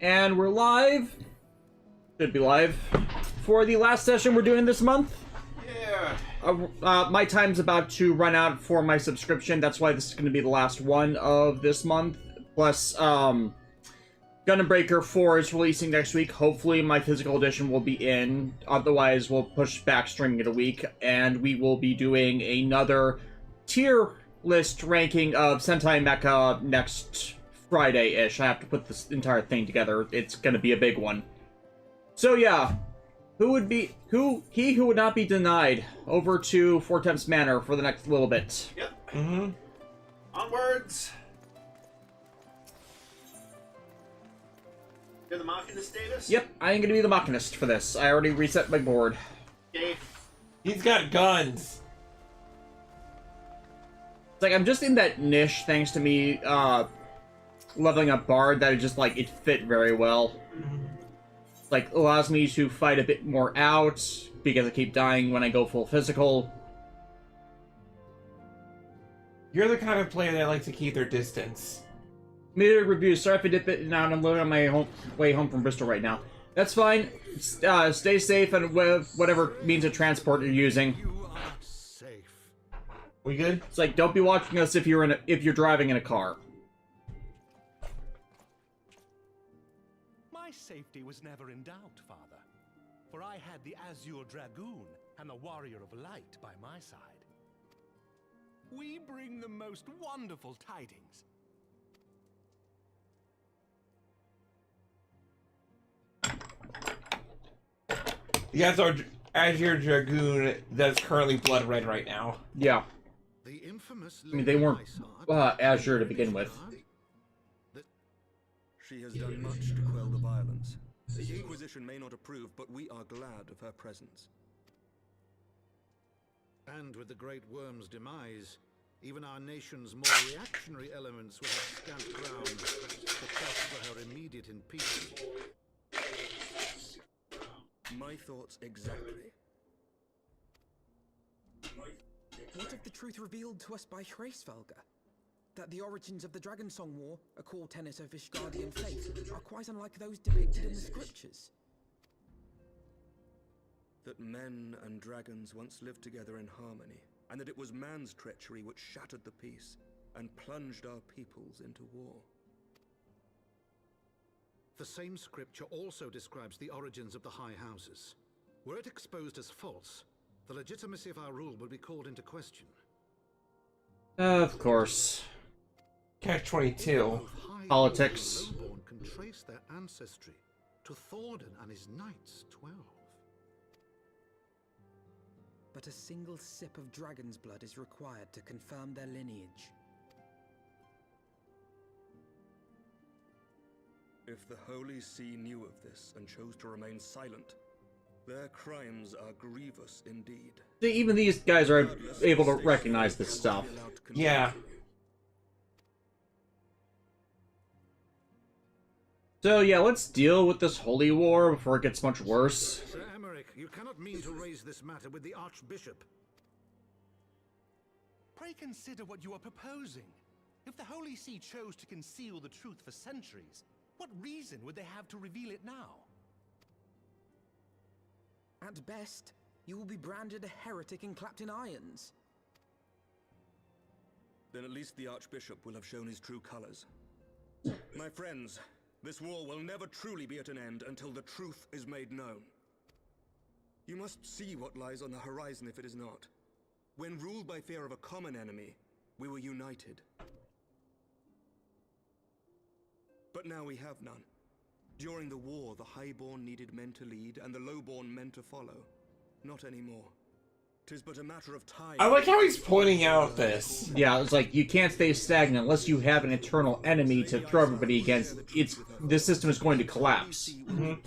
And we're live. Should be live. For the last session we're doing this month. Yeah. My time's about to run out for my subscription. That's why this is going to be the last one of this month. Plus, Gun and Breaker 4 is releasing next week. Hopefully my physical edition will be in. Otherwise, we'll push back streaming it a week. And we will be doing another tier list ranking of Sentai Mecha next Friday-ish. I have to put this entire thing together. It's going to be a big one. So yeah, he who would not be denied. Over to Four Temps Manor for the next little bit. Yep. Onwards. You're the Machinist status? Yep, I am going to be the Machinist for this. I already reset my board. Okay. He's got guns. It's like I'm just in that niche thanks to me leveling up Bard that it just like it fit very well. Like allows me to fight a bit more out because I keep dying when I go full physical. You're the kind of player that likes to keep their distance. Mid review. Sorry if I dip it now. I'm living on my way home from Bristol right now. That's fine. Stay safe and whatever means of transport you're using. You are safe. We good? It's like don't be watching us if you're driving in a car. My safety was never in doubt, Father, for I had the Azure Dragoon and the Warrior of Light by my side. We bring the most wonderful tidings. The Azure Dragoon that's currently blood red right now. Yeah. The infamous I mean, they weren't Azure to begin with. She has done much to quell the violence. The Inquisition may not approve, but we are glad of her presence. And with the Great Worm's demise, even our nation's more reactionary elements will have scant ground to trust for her immediate impeachment. My thoughts exactly. What of the truth revealed to us by Hraesvelga? That the origins of the Dragon Song War, a core tenet of Ishgardian faith, are quite unlike those depicted in the scriptures. That men and dragons once lived together in harmony, and that it was man's treachery which shattered the peace and plunged our peoples into war. The same scripture also describes the origins of the High Houses. Were it exposed as false, the legitimacy of our rule would be called into question. Of course. Catch-22. Both High Politics. and Lowborn can trace their ancestry to Thordan and his Knights 12. But a single sip of dragon's blood is required to confirm their lineage. If the Holy See knew of this and chose to remain silent, their crimes are grievous indeed. See, even these guys are able to recognize this stuff. Yeah. So yeah, let's deal with this holy war before it gets much worse. Sir Emmerich, you cannot mean to raise this matter with the Archbishop. Pray consider what you are proposing. If the Holy See chose to conceal the truth for centuries, what reason would they have to reveal it now? At best, you will be branded a heretic and clapped in irons. Then at least the Archbishop will have shown his true colors. My friends, this war will never truly be at an end until the truth is made known. You must see what lies on the horizon if it is not. When ruled by fear of a common enemy, we were united. But now we have none. During the war, the Highborn needed men to lead, and the Lowborn men to follow. Not anymore. 'Tis but a matter of time. I like how he's pointing out this. Yeah, it's like you can't stay stagnant unless you have an eternal enemy to throw everybody against. This system is going to collapse.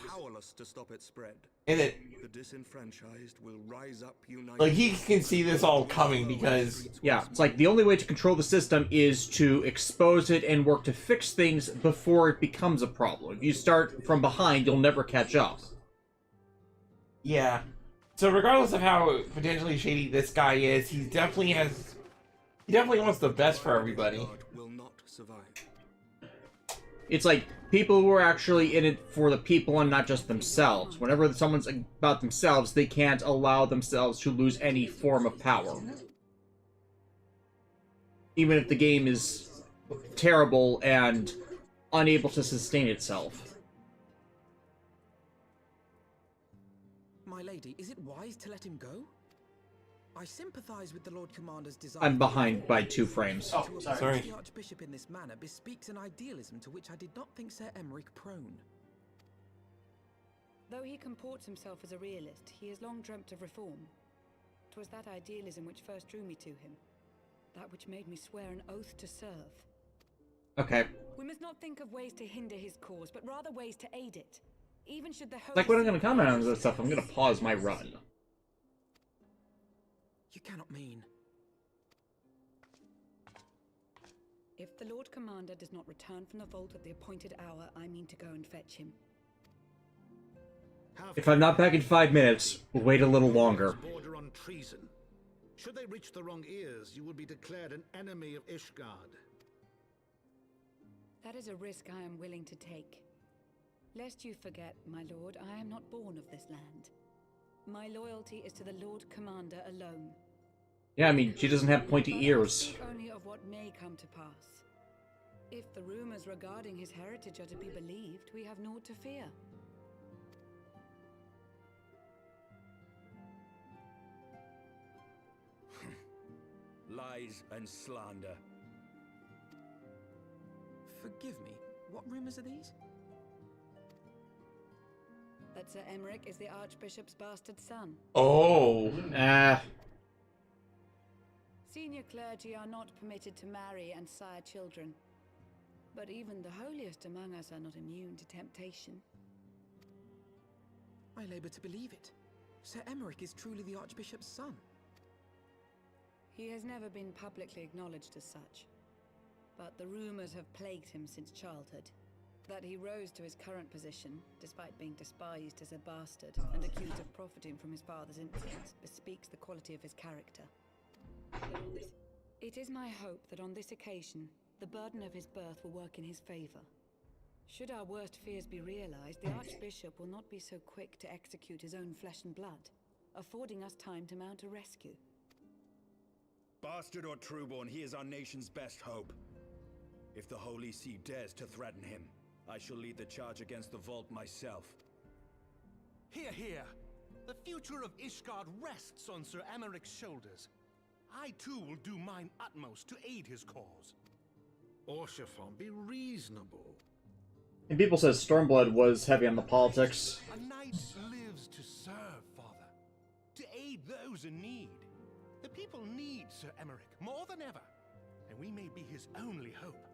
Powerless to stop its spread. And it, The disenfranchised will rise up united. like, he can see this all coming because... Yeah, it's like the only way to control the system is to expose it and work to fix things before it becomes a problem. If you start from behind, you'll never catch up. Yeah. So regardless of how potentially shady this guy is, he definitely wants the best for everybody. Will not survive. It's like people who are actually in it for the people and not just themselves. Whenever someone's about themselves, they can't allow themselves to lose any form of power. Even if the game is terrible and unable to sustain itself. My lady, is it wise to let him go? I sympathize with the Lord Commander's desire. I'm behind by 2 frames. Oh, sorry. The Archbishop in this manner bespeaks an idealism to which I did not think Sir Emmerich prone. Though he comports himself as a realist, he has long dreamt of reform. 'Twas that idealism which first drew me to him. That which made me swear an oath to serve. Okay. We must not think of ways to hinder his cause, but rather ways to aid it. Even should the Holy Like, when I'm gonna See- comment on this stuff, I'm gonna pause my run. You cannot mean... If the Lord Commander does not return from the vault at the appointed hour, I mean to go and fetch him. If I'm not back in 5 minutes, we'll wait a little longer. Border on treason. Should they reach the wrong ears, you will be declared an enemy of Ishgard. That is a risk I am willing to take. Lest you forget, my lord, I am not born of this land. My loyalty is to the Lord Commander alone. Yeah, I mean, she doesn't have pointy But I ears. speak only of what may come to pass. If the rumors regarding his heritage are to be believed, we have naught to fear. Lies and slander. Forgive me, what rumors are these? That Sir Emmerich is the Archbishop's bastard son. Oh. Senior clergy are not permitted to marry and sire children. But even the holiest among us are not immune to temptation. I labor to believe it. Sir Emmerich is truly the Archbishop's son. He has never been publicly acknowledged as such. But the rumors have plagued him since childhood. That he rose to his current position, despite being despised as a bastard and accused of profiting from his father's influence, bespeaks the quality of his character. It is my hope that on this occasion, the burden of his birth will work in his favor. Should our worst fears be realized, the Archbishop will not be so quick to execute his own flesh and blood, affording us time to mount a rescue. Bastard or trueborn, he is our nation's best hope. If the Holy See dares to threaten him, I shall lead the charge against the vault myself. Hear, hear! The future of Ishgard rests on Sir Emmerich's shoulders. I too will do mine utmost to aid his cause. Orshafon, be reasonable. And people said Stormblood was heavy on the politics. A knight lives to serve, Father. To aid those in need. The people need Sir Emmerich more than ever, and we may be his only hope.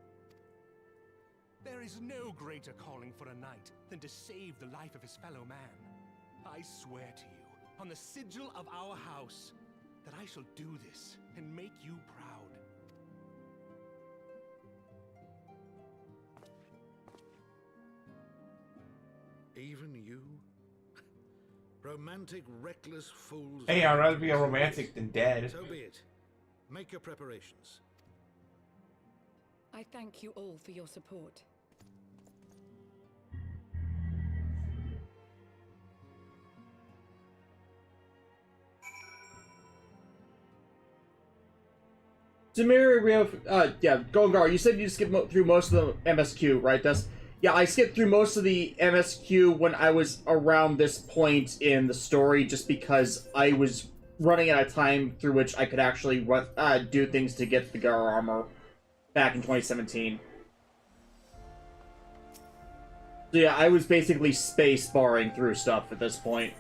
There is no greater calling for a knight than to save the life of his fellow man. I swear to you, on the sigil of our house, that I shall do this and make you proud. Even you? Romantic, reckless fools. Hey, I'd rather be a romantic than dead. So be it. Make your preparations. I thank you all for your support. Yeah, Golgar, you said you skipped through most of the MSQ, right? Yeah, I skipped through most of the MSQ when I was around this point in the story, just because I was running out of time through which I could actually do things to get the Gar armor back in 2017. So yeah, I was basically space-barring through stuff at this point.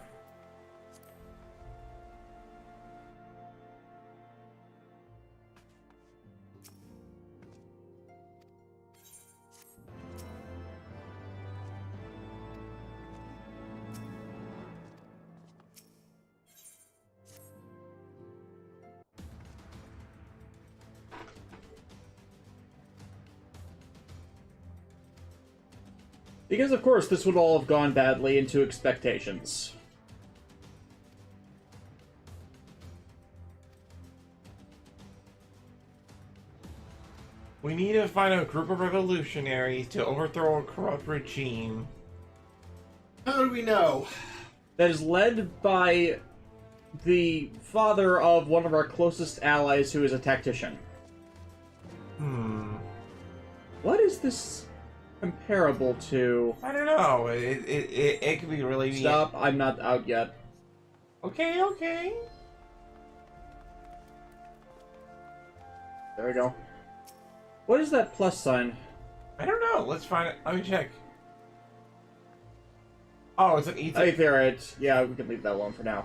Because, of course, this would all have gone badly into expectations. We need to find a group of revolutionaries to overthrow a corrupt regime. How do we know? That is led by the father of one of our closest allies who is a tactician. What is this comparable to? I don't know. It could be really neat. Stop, I'm not out yet. Okay, okay. There we go. What is that plus sign? I don't know. Let's find it. Let me check. Oh, it's an E. I think they're right. Yeah, we can leave that alone for now.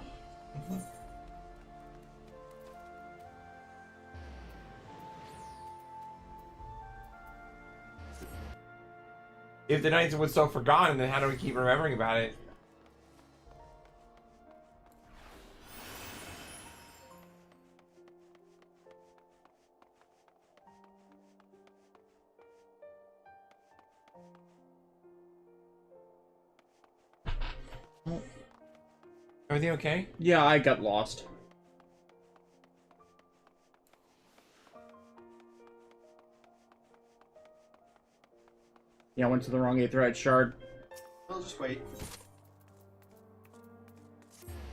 If the Knights was so forgotten, then how do we keep remembering about it? Everything okay? Yeah, I got lost. Yeah, I went to the wrong Aetherite shard. I'll just wait.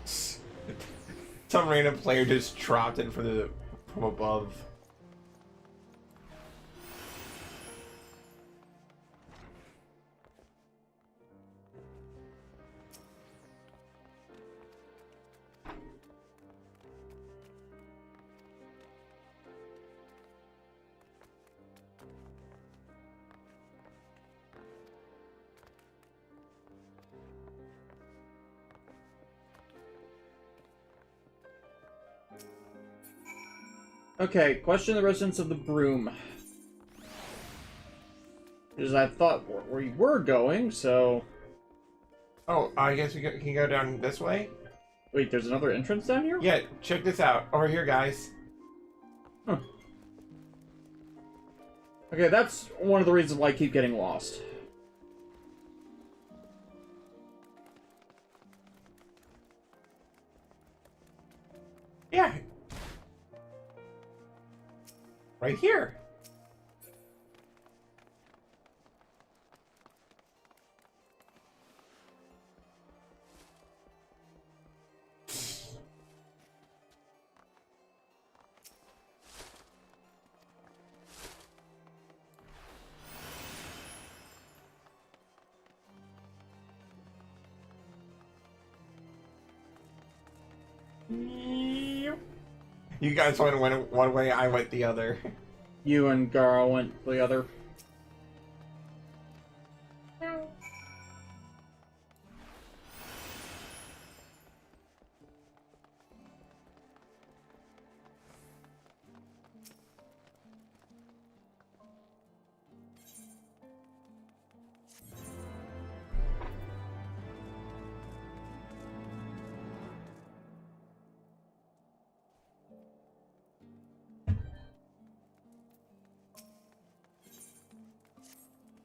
Some random player just dropped it from above. Okay, question the residents of the Broom. Because I thought where you were going, so... Oh, I guess we can go down this way? Wait, there's another entrance down here? Yeah, check this out. Over here, guys. Huh. Okay, that's one of the reasons why I keep getting lost. Yeah. Right here. You guys went one way, I went the other. You and Garo went the other.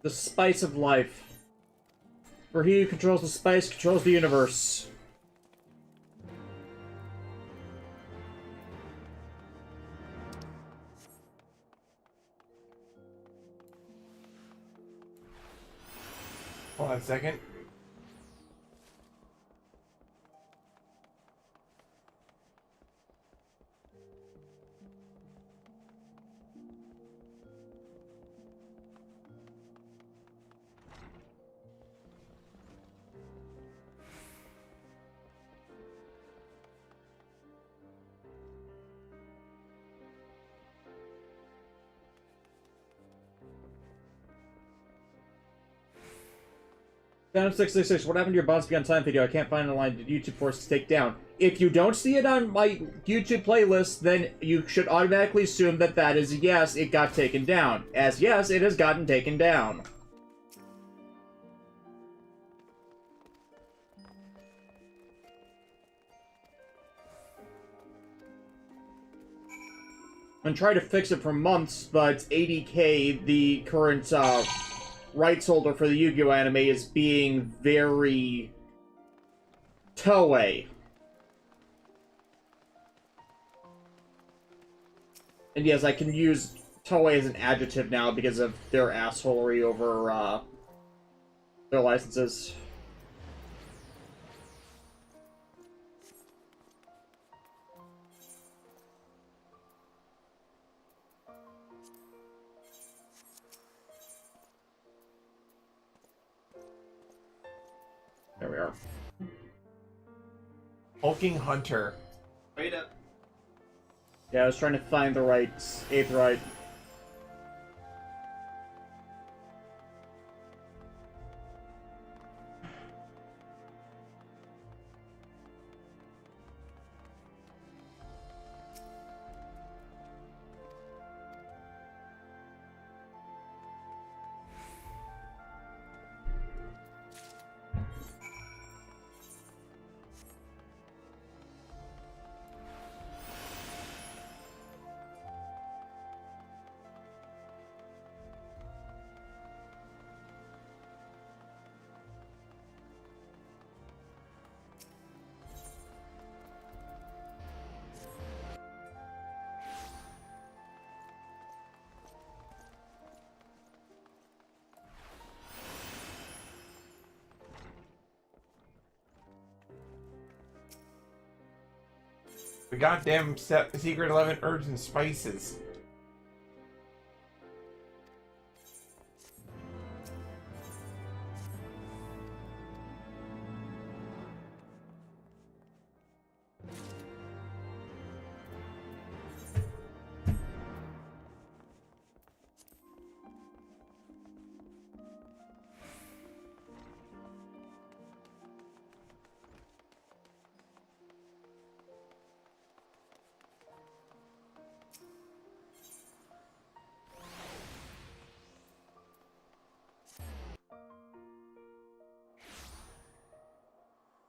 The spice of life. For he who controls the spice controls the universe. Hold on a second. Phantom 666, what happened to your Bombs Beyond Time video? I can't find it online. Did YouTube force to take down? If you don't see it on my YouTube playlist, then you should automatically assume that that is yes, it got taken down. As yes, it has gotten taken down. And try to fix it for months, but 80K, the current rights holder for the Yu-Gi-Oh anime, is being very Toei. And yes, I can use Toei as an adjective now because of their assholery over their licenses. There we are. Hulking Hunter. Wait up. Yeah, I was trying to find the right 8th right. The goddamn Secret 11 Herbs and Spices.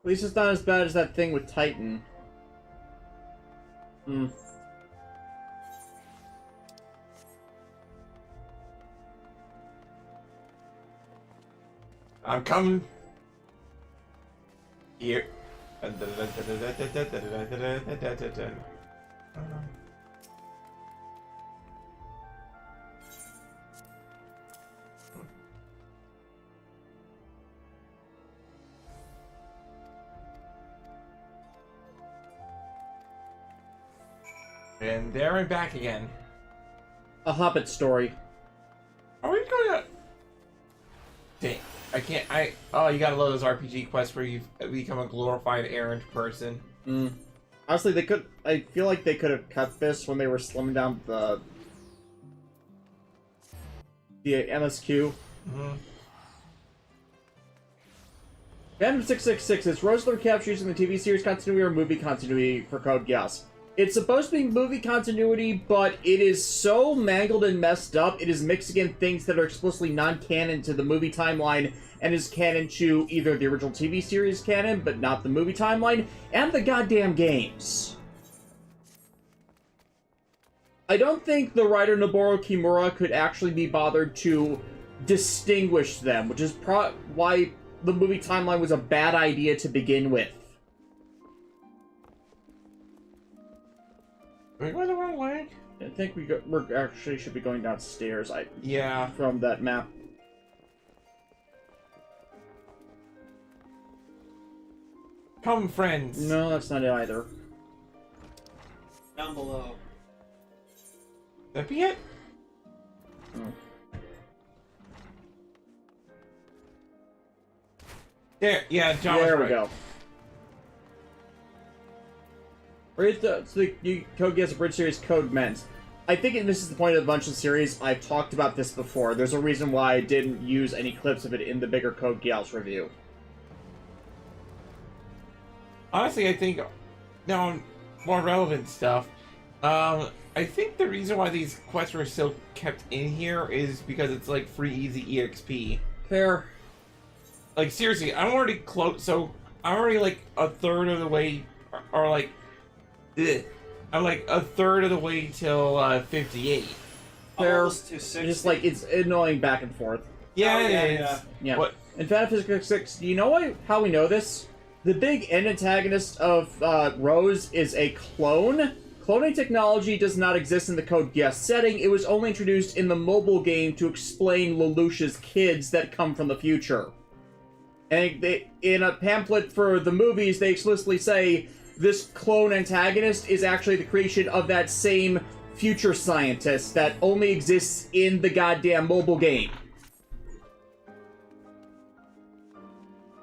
At least it's not as bad as that thing with Titan. I'm coming. Here. And there and back again. A Hobbit story. Are we going to... Dang. I can't... Oh, you gotta load those RPG quests where you become a glorified errant person. Honestly, they could... I feel like they could have cut this when they were slimming down the MSQ. Phantom 666 is Rosler capture using the TV series continuity or movie continuity for Code Geass. It's supposed to be movie continuity, but it is so mangled and messed up, it is mixing in things that are explicitly non-canon to the movie timeline, and is canon to either the original TV series canon, but not the movie timeline, and the goddamn games. I don't think the writer Noboru Kimura could actually be bothered to distinguish them, which is why the movie timeline was a bad idea to begin with. Are we going the wrong way? I think we're actually should be going downstairs. Yeah. From that map. Come, friends. No, that's not it either. Down below. That be it? Oh. There, yeah, John was There we right. go. Right, so the Code Geass Bridge series Code meant. I think it misses the point of a bunch of the series. I've talked about this before. There's a reason why I didn't use any clips of it in the bigger Code Geass review. Honestly, I think now more relevant stuff. I think the reason why these quests were still kept in here is because it's like free easy EXP. Fair. Like seriously, I'm already close. So I'm already like a third of the way, or like, I'm like a third of the way till 58. Fair. Almost to 60. Just like it's annoying back and forth. Yeah, Oh, it yeah, is. yeah. Yeah. What? In Phantom 666, do you know how we know this? The big end antagonist of Rose is a clone Cloning technology does not exist in the Code Geass setting. It was only introduced in the mobile game to explain Lelouch's kids that come from the future. And in a pamphlet for the movies, they explicitly say this clone antagonist is actually the creation of that same future scientist that only exists in the goddamn mobile game.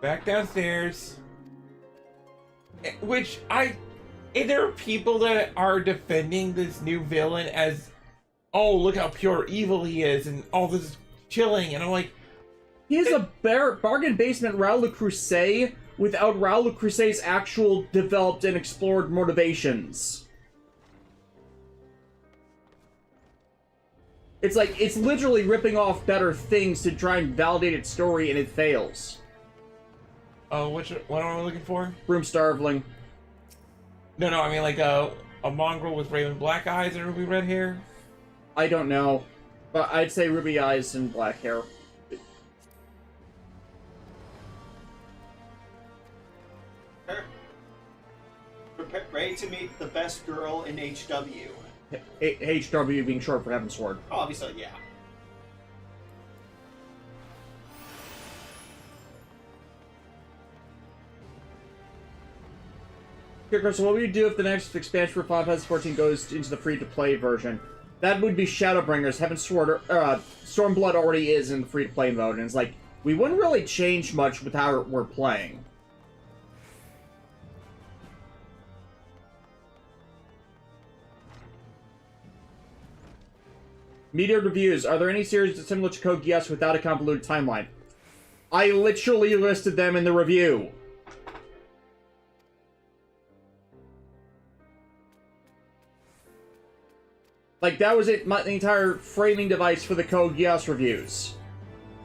Back downstairs. Which there are people that are defending this new villain as, oh, look how pure evil he is, and oh, this is chilling, and I'm like... He is a bargain basement Raoul le Creuset without Raoul le Creuset's actual developed and explored motivations. It's like, it's literally ripping off better things to try and validate its story, and it fails. Oh, what am I looking for? Broom Starveling. No, I mean like a mongrel with raven black eyes and ruby red hair. I don't know, but I'd say ruby eyes and black hair. Ready to meet the best girl in HW. HW being short for Heavesnward. Obviously, yeah. Okay, Chris, so what would you do if the next expansion for Final Fantasy 14 goes into the free-to-play version? That would be Shadowbringers. Heavensward, Stormblood already is in the free-to-play mode, and it's like, we wouldn't really change much with how we're playing. Media reviews. Are there any series similar to Code Geass without a convoluted timeline? I literally listed them in the review. Like, that was it, the entire framing device for the Code Geass reviews.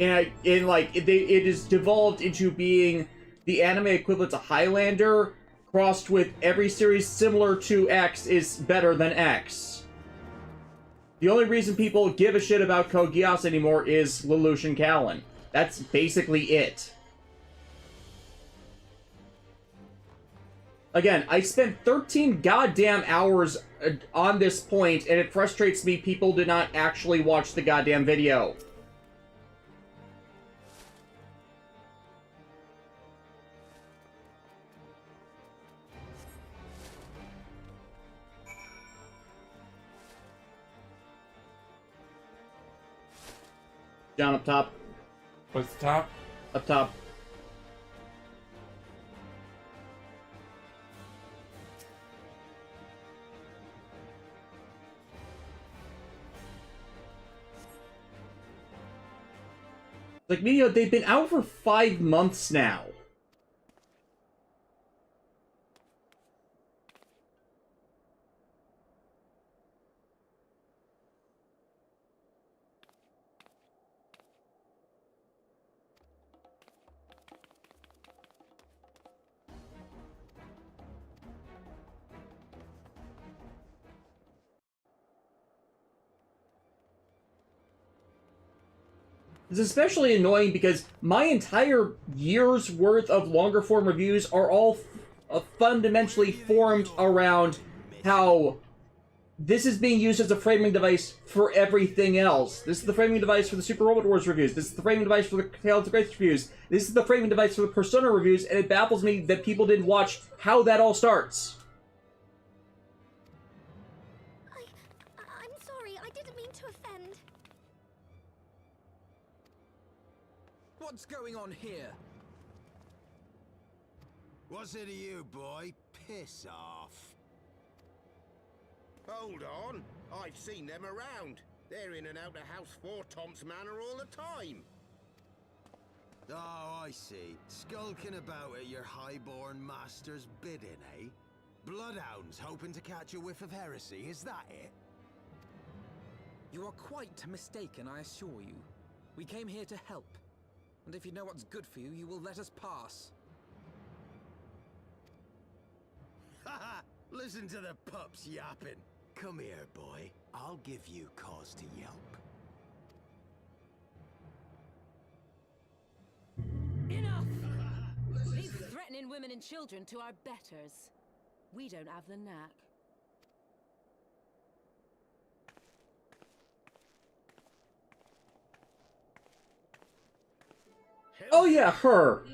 And it is devolved into being the anime equivalent to Highlander, crossed with every series similar to X is better than X. The only reason people give a shit about Code Geass anymore is Lelouch and Callan. That's basically it. Again, I spent 13 goddamn hours on this point, and it frustrates me people did not actually watch the goddamn video. Down up top. What's the top? Up top. Like, they've been out for 5 months now. It's especially annoying because my entire year's worth of longer form reviews are all fundamentally formed around how this is being used as a framing device for everything else. This is the framing device for the Super Robot Wars reviews. This is the framing device for the Tales of Grace reviews. This is the framing device for the Persona reviews, and it baffles me that people didn't watch how that all starts. I'm sorry, I didn't mean to offend. What's going on here? What's it to you, boy? Piss off. Hold on. I've seen them around. They're in and out of House 4 Tom's Manor all the time. Oh, I see. Skulking about at your highborn master's bidding, eh? Bloodhounds hoping to catch a whiff of heresy, is that it? You are quite mistaken, I assure you. We came here to help. And if you know what's good for you, you will let us pass. Haha! Listen to the pups yapping. Come here, boy. I'll give you cause to yelp. Enough! Leave threatening women and children to our betters. We don't have the knack. Oh yeah, her.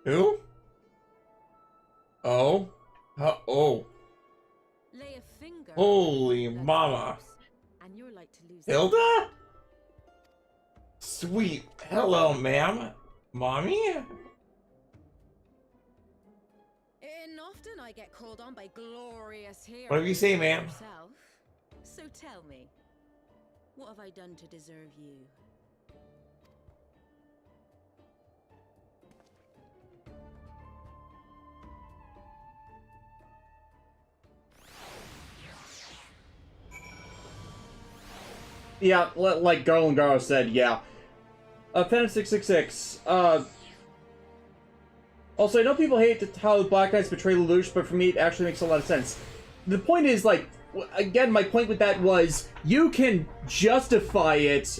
Who? Oh? Oh. Lay a finger Holy on mama. and you're like to lose Hilda? Sweet. Hello, ma'am. Mommy? And often I get called on by glorious heroes. Whatever you say, ma'am. Yourself. So tell me, what have I done to deserve you? Yeah, like Garland Garro said, yeah. Pennant 666. Also, I know people hate how the Black Knights betray Lelouch, but for me, it actually makes a lot of sense. The point is, like, again, my point with that was, you can justify it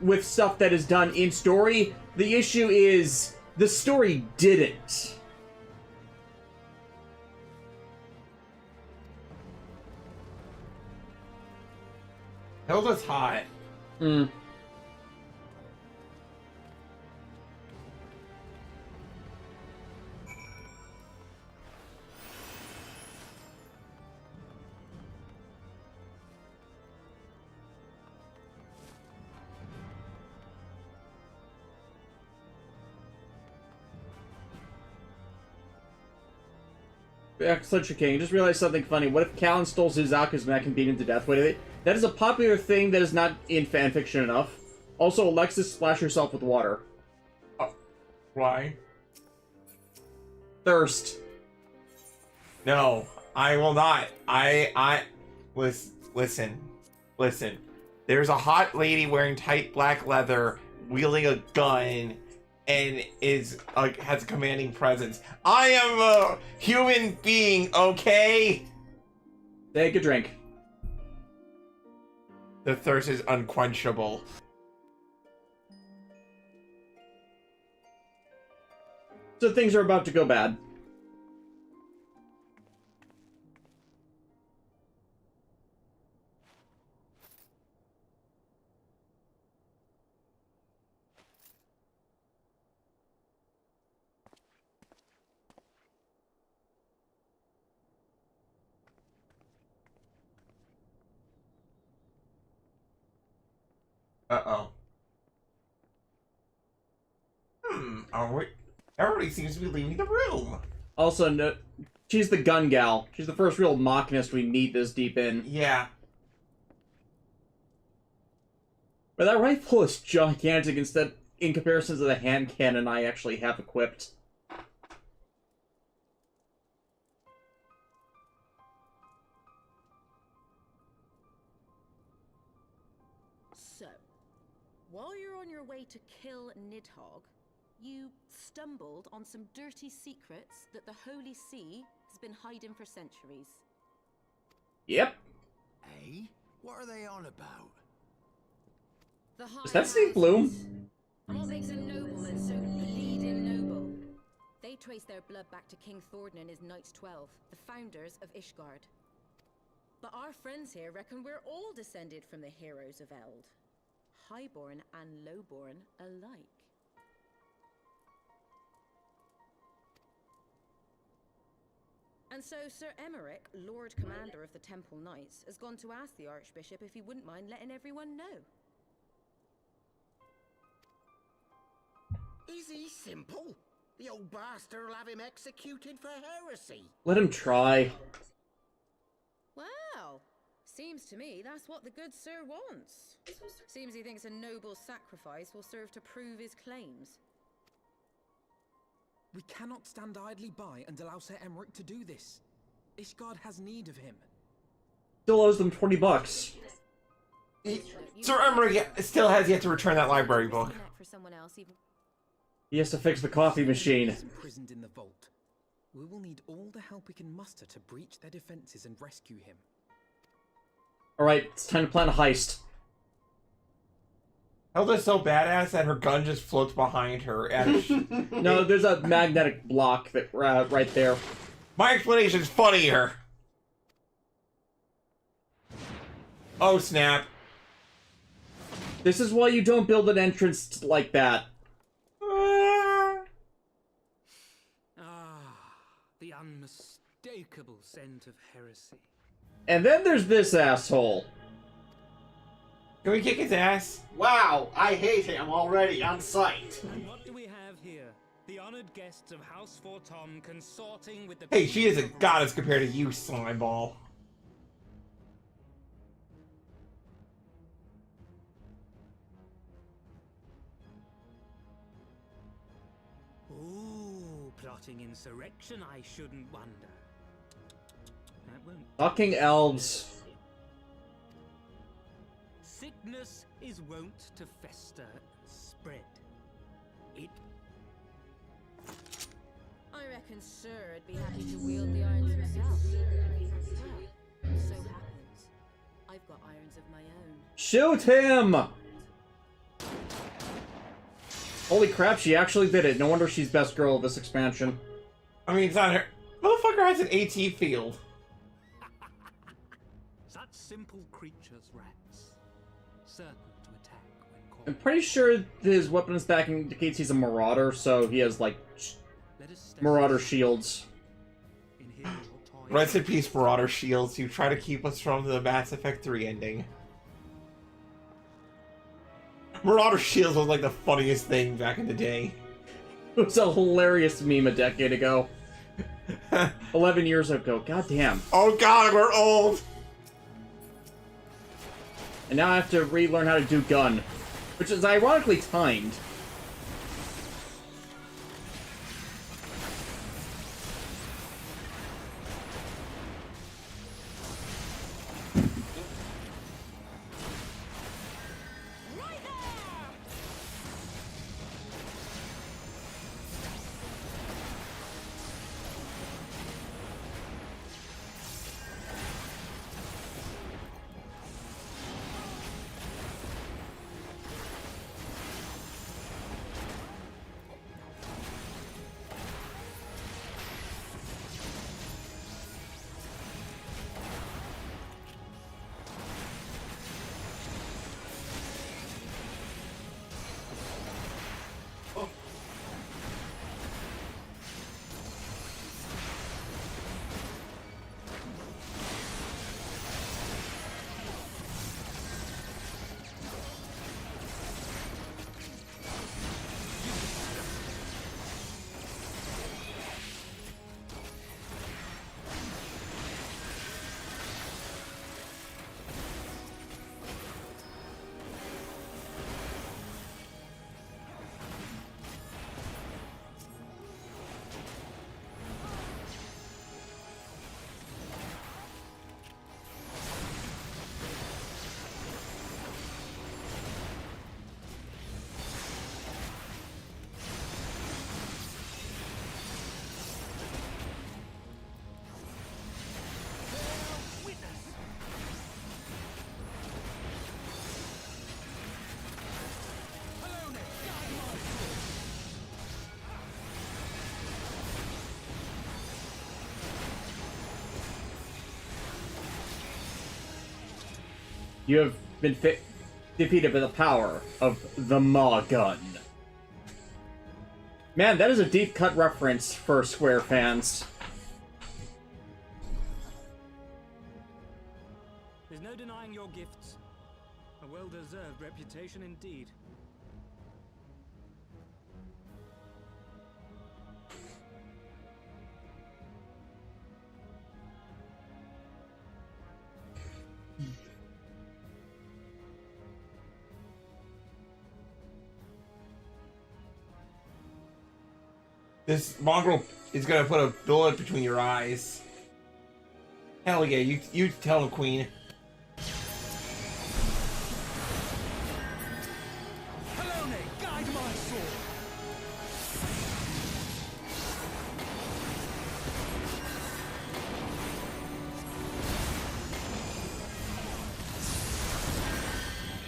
with stuff that is done in story. The issue is, the story didn't. Hilda's hot. Hmm. Such a king. I just realized something funny. What if Callan stole Suzaku's mech and beat him to death? Wait, that is a popular thing that is not in fanfiction enough. Also, Alexis, splash yourself with water. Why? Thirst. No, I will not. Listen. There's a hot lady wearing tight black leather, wielding a gun, and has a commanding presence. I am a human being, okay? Take a drink. The thirst is unquenchable. So things are about to go bad. Uh-oh. Everybody seems to be leaving the room. Also, no, she's the gun gal. She's the first real Machinist we meet this deep in. Yeah. But that rifle is gigantic in comparison to the hand cannon I actually have equipped. So, while you're on your way to kill Nidhogg, you stumbled on some dirty secrets that the Holy See has been hiding for centuries. Yep. Eh? What are they on about? Is that Steve Bloom? What makes a nobleman so bleeding noble? They trace their blood back to King Thordan and his Knights 12, the founders of Ishgard. But our friends here reckon we're all descended from the heroes of Eld, highborn and lowborn alike. And so Sir Emmerich, Lord Commander of the Temple Knights, has gone to ask the Archbishop if he wouldn't mind letting everyone know. Is he simple? The old bastard will have him executed for heresy. Let him try. Well, seems to me that's what the good sir wants. Seems he thinks a noble sacrifice will serve to prove his claims. We cannot stand idly by and allow Sir Emmerich to do this. Ishgard has need of him. Still owes them $20. Sir Emmerich still has yet to return that library book. For someone else, even. He has to fix the coffee machine. He's imprisoned in the vault. We will need all the help we can muster to breach their defenses and rescue him. Alright, it's time to plan a heist. Hilda's so badass that her gun just floats behind her. No, there's a magnetic block that right there. My explanation's funnier. Oh, snap. This is why you don't build an entrance like that. The unmistakable scent of heresy. And then there's this asshole. Can we kick his ass? Wow, I hate him already on sight. And what do we have here? The honored guests of House Fortom consorting with the... Hey, she is a goddess compared to you, Slimeball. Ooh, plotting insurrection, I shouldn't wonder. That won't... Fucking elves. Sickness is wont to fester and spread. It... I reckon Sir'd be happy to wield the irons himself. Well, so happens I've got irons of my own. Shoot him! Holy crap, she actually did it. No wonder she's best girl of this expansion. I mean, it's not her. Motherfucker has an AT field. Such simple creatures, rats. Certain to attack when caught. I'm pretty sure his weapon stack indicates he's a marauder, so he has, like, marauder shields. Rest in peace, Marauder Shields. You try to keep us from the Mass Effect 3 ending. Marauder Shields was like the funniest thing back in the day. It was a hilarious meme a decade ago. 11 years ago, goddamn. Oh god, we're old! And now I have to relearn how to do gun, which is ironically timed. You have been defeated by the power of the Maw Gun. Man, that is a deep cut reference for Square fans. There's no denying your gifts. A well-deserved reputation indeed. This mongrel is gonna put a bullet between your eyes. Hell yeah, you tell him, Queen. Guide my sword.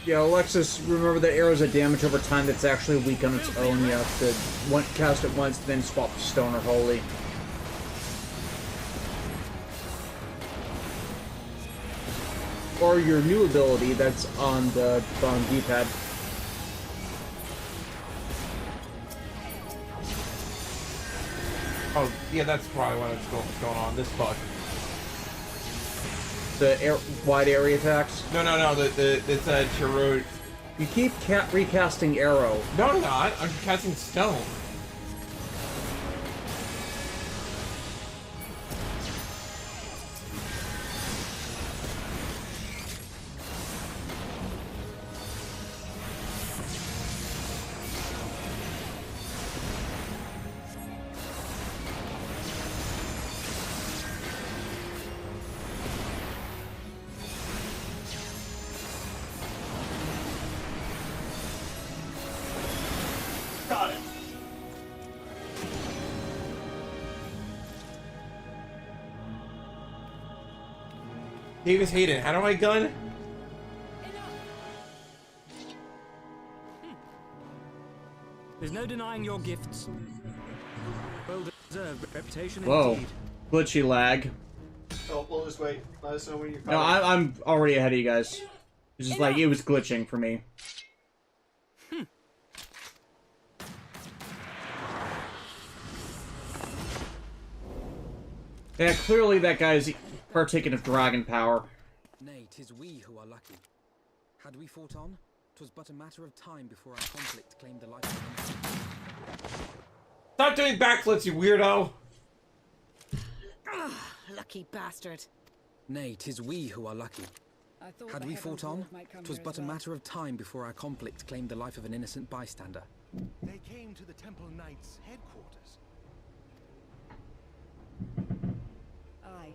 Yeah, Alexis, remember that arrows of damage over time that's actually weak on its own. You have to cast it once, then swap to Stone or Holy. Or your new ability that's on the bottom D-pad. Oh, yeah, that's probably what's going on. This bug. The wide area attacks? No. It's a Chirrut. You keep recasting Arrow. No, I'm not. I'm casting Stone. Got it. Davis Hayden, how do I gun? There's no denying your gifts. Well deserved reputation Whoa. indeed. Glitchy lag. Oh, we'll just wait. Let us know when you're No, coming. I'm already ahead of you guys. It's just like, it was glitching for me. Yeah, clearly that guy's partaking of dragon power. Nay, 'tis we who are lucky. Had we fought on, 'twas but a matter of time before our conflict claimed the life of an Stop doing backflips, you weirdo! Lucky bastard. Nay, 'tis we who are lucky. I thought Had the we fought Heavensward on, might come 'twas here but as a well. matter of time before our conflict claimed the life of an innocent bystander. They came to the Temple Knights' headquarters. Aye.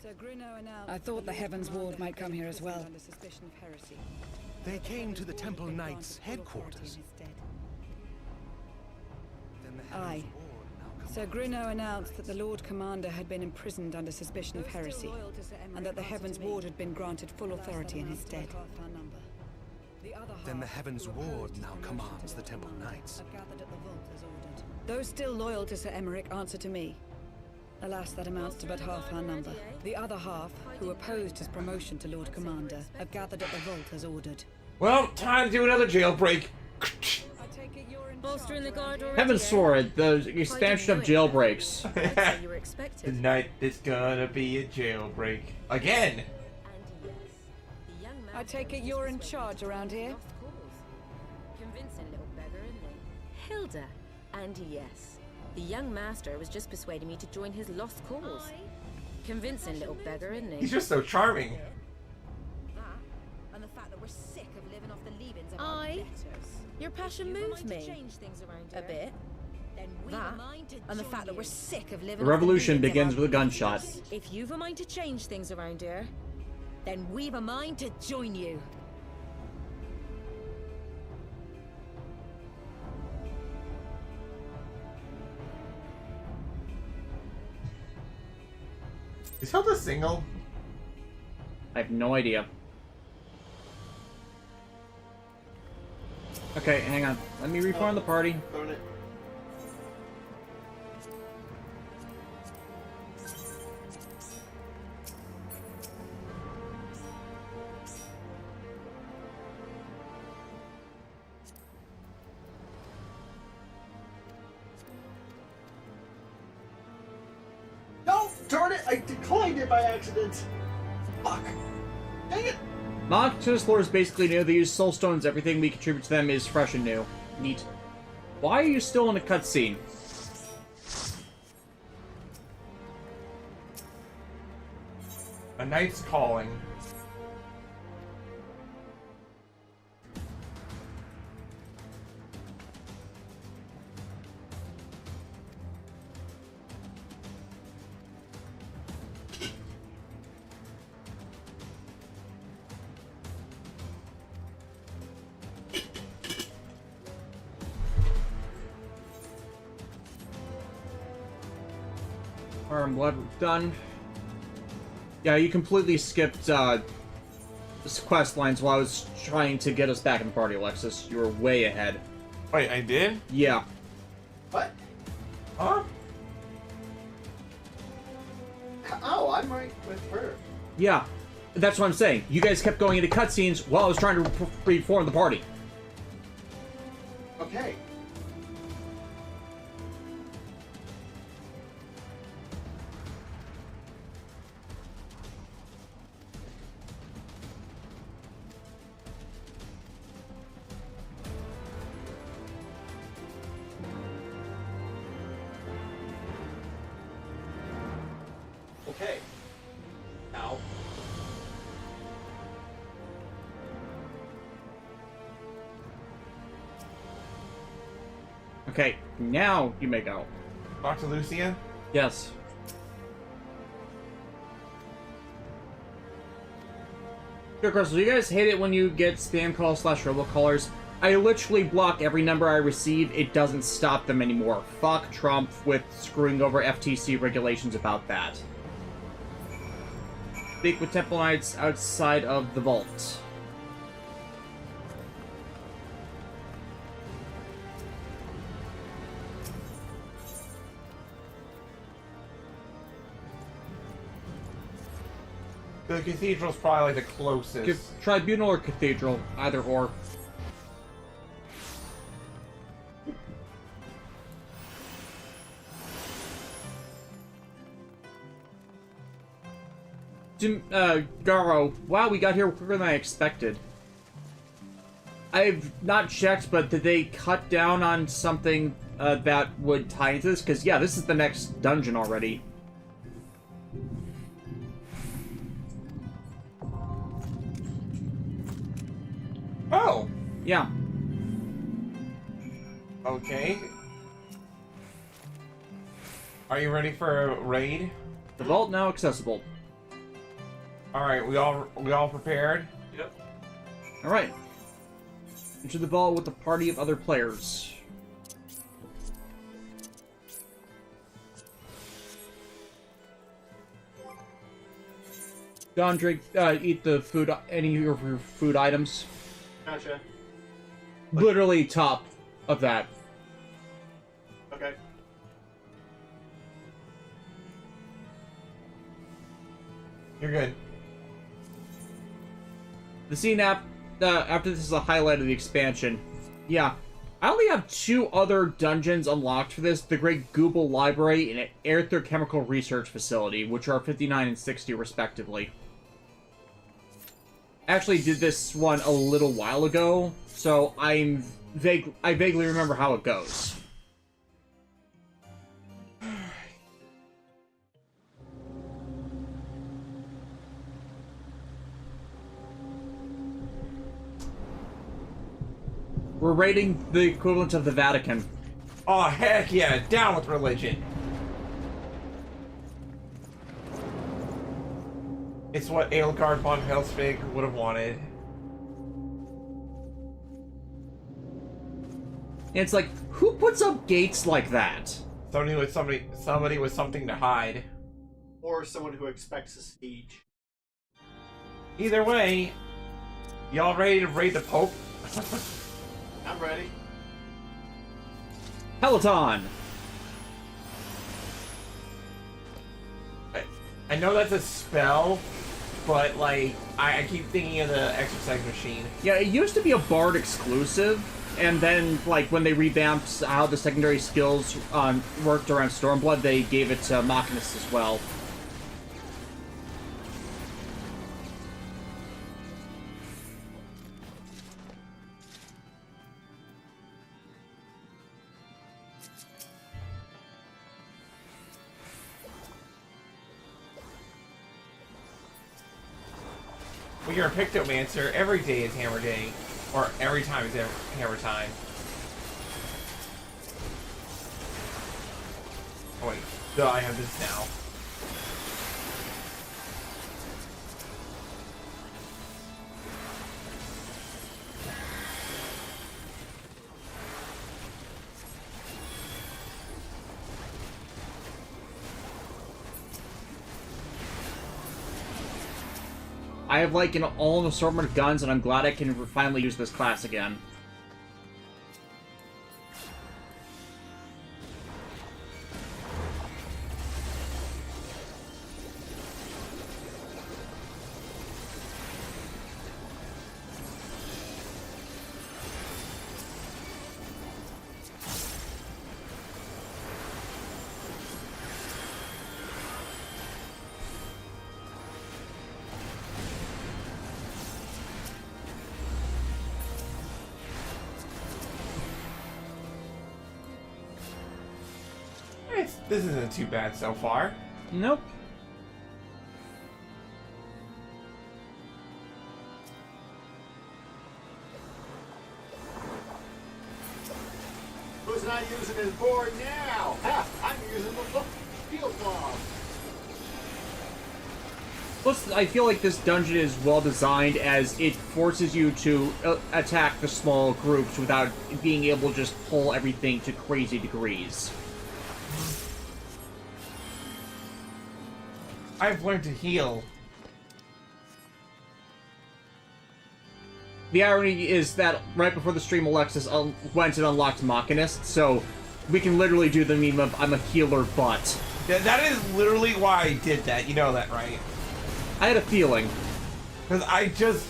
Sir Gruno announced. I thought the Heavensward might come here as well. Under suspicion of heresy. They came to the Temple Knights' headquarters. Then the Aye. Sir Gruno announced that the Lord Commander had been imprisoned under suspicion of heresy, and that the Heavensward had been granted full authority in his stead. Then the Heavensward now commands the Temple Knights. Those still loyal to Sir Emmerich answer to me. Alas, that amounts to but half our number. The other half, who opposed his promotion to Lord Commander, have gathered at the vault as ordered. Well, time to do another jailbreak. Bolstering the guard already. Heavensward, the expansion of jailbreaks. I'd say you were expected. Tonight is gonna be a jailbreak. Again! I take it you're in charge around here? Convincing little beggar, isn't he? Hilda. And yes, the young master was just persuading me to join his lost cause. Convincing little beggar, isn't he? He's just so charming. That, and the fact that we're sick of living off the leavings of our betters. Your passion moves me a bit. That, and the fact that we're sick of living The revolution off the leavings begins of with a our gunshot. betters. If you've a mind to change things around here, then we've a mind to join you. Is Hilda single? I have no idea. Okay, hang on. Let me reform the party. Phone it. No! Darn it! I declined it by accident! Fuck! Dang it! Mock Chancellor is basically new. They use soul stones. Everything we contribute to them is fresh and new. Neat. Why are you still in a cutscene? A knight's calling. Arm blood done. Yeah, you completely skipped quest lines while I was trying to get us back in the party, Alexis. You were way ahead. Wait, I did? Yeah. What? Huh? Oh, I'm right with her. Yeah. That's what I'm saying. You guys kept going into cutscenes while I was trying to reform the party. Okay. Okay, now you may go. Talk to Lucia? Yes. Sure, Crystal, you guys hate it when you get spam calls / robocallers. I literally block every number I receive. It doesn't stop them anymore. Fuck Trump with screwing over FTC regulations about that. Speak with Temple Knights outside of the vault. The cathedral's probably like the closest. Tribunal or cathedral, either or. Garo, wow, we got here quicker than I expected. I've not checked, but did they cut down on something that would tie into this? Because, yeah, this is the next dungeon already. Oh! Yeah. Okay. Are you ready for a raid? The vault now accessible. Alright, we all prepared? Yep. Alright. Enter the vault with a party of other players. Don, drink, eat the food, any of your food items. Gotcha. Literally top of that. Okay. You're good. The scene after this is a highlight of the expansion. Yeah. I only have 2 other dungeons unlocked for this. The Great Google Library and Aether Chemical Research Facility, which are 59 and 60 respectively. Actually did this one a little while ago, so I vaguely remember how it goes. We're raiding the equivalent of the Vatican. Oh, heck yeah! Down with religion! It's what Aelgard von Helsvig would have wanted. And it's like, who puts up gates like that? Somebody with something to hide. Or someone who expects a siege. Either way, y'all ready to raid the Pope? I'm ready. Peloton! I know that's a spell, but like, I keep thinking of the exercise machine. Yeah, it used to be a Bard exclusive, and then, like, when they revamped how the secondary skills worked around Stormblood, they gave it to Machinist as well. When you're a Pictomancer, every day is Hammer Day. Or every time is Hammer Time. Oh wait, duh, I have this now. I have, like, all an assortment of guns, and I'm glad I can finally use this class again. This isn't too bad so far. Nope. who's not using his board now? Ha! I'm using the field log. Plus, I feel like this dungeon is well designed as it forces you to attack the small groups without being able to just pull everything to crazy degrees. I've learned to heal. The irony is that right before the stream, Alexis went and unlocked Machinist, so we can literally do the meme of I'm a healer, but... That is literally why I did that. You know that, right? I had a feeling. Because I just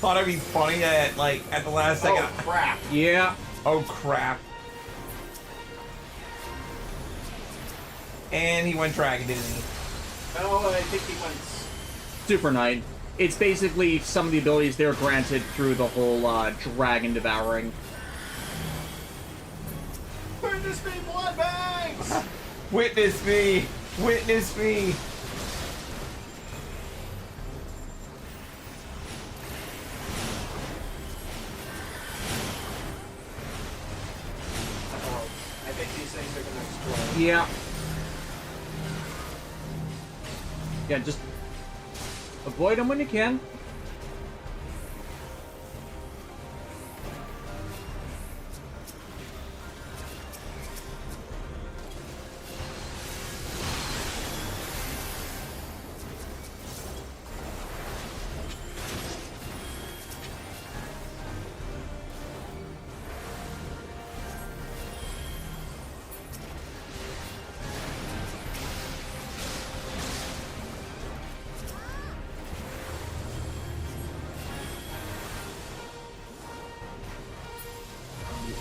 thought it'd be funny that, like, at the last second... Oh, crap. Yeah. Oh, crap. And he went dragon, didn't he? No, I think he went... Super Knight. It's basically some of the abilities they're granted through the whole dragon devouring. Witness me, Bloodbanks! Witness me! Witness me! I think these things are gonna explode. Yeah. Yeah, just avoid them when you can.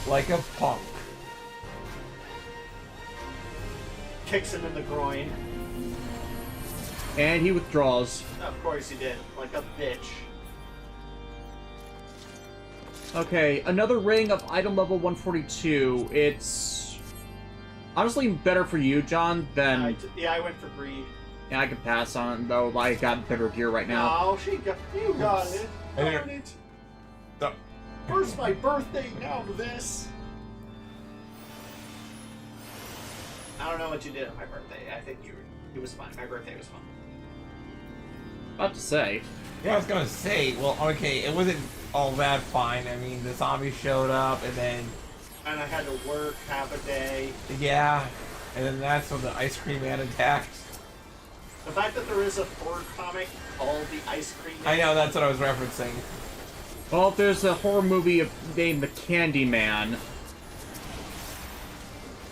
Like a punk. Kicks him in the groin. And he withdraws. Of course he did. Like a bitch. Okay, another ring of item level 142. It's honestly better for you, John, than... Yeah, I went for greed. Yeah, I could pass on, though. I got better gear right now. No, you got it. Darn it. The... First my birthday, now this. I don't know what you did on my birthday. I think it was fun. My birthday was fun. About to say. Yeah, I was gonna say, well, okay, it wasn't all that fine. I mean, the zombies showed up, and then... And I had to work half a day. Yeah, and then that's when the ice cream man attacked. The fact that there is a horror comic called The Ice Cream Man. I know, that's what I was referencing. Well, there's a horror movie named The Candyman.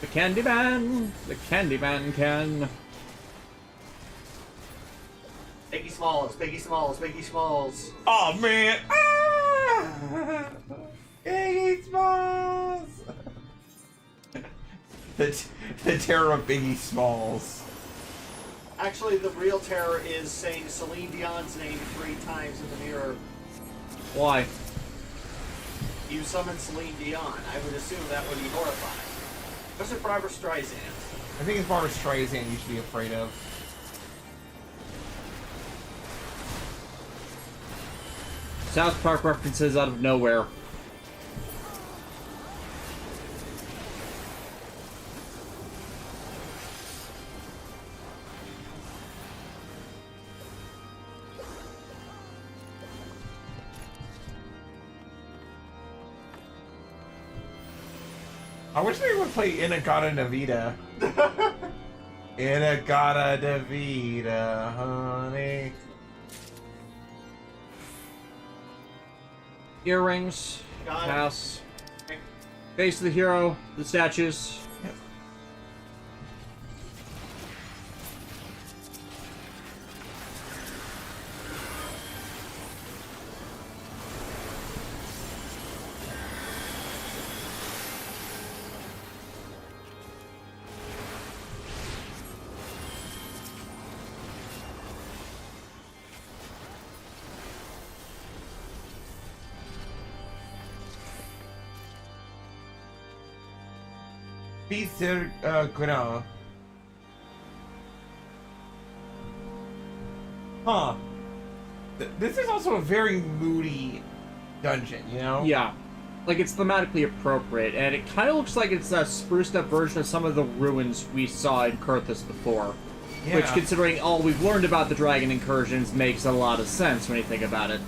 The Candyman! The Candyman can... Biggie Smalls, Biggie Smalls, Biggie Smalls. Oh, man! Ah! Biggie Smalls! the terror of Biggie Smalls. Actually, the real terror is saying Celine Dion's name 3 times in the mirror. Why? You summon Celine Dion. I would assume that would be horrifying. What's it, Barbara Streisand? I think it's Barbara Streisand you should be afraid of. South Park references out of nowhere. I wish they would play Inagata Navita. Inagata Navita, honey. Earrings. Got it. Pass. Face of the hero. The statues. Yep. Peter Grau. Huh. This is also a very moody dungeon, you know? Yeah. like, it's thematically appropriate, and it kind of looks like it's a spruced up version of some of the ruins we saw in Kurthus before. Yeah. Which, considering all we've learned about the dragon incursions, makes a lot of sense when you think about it.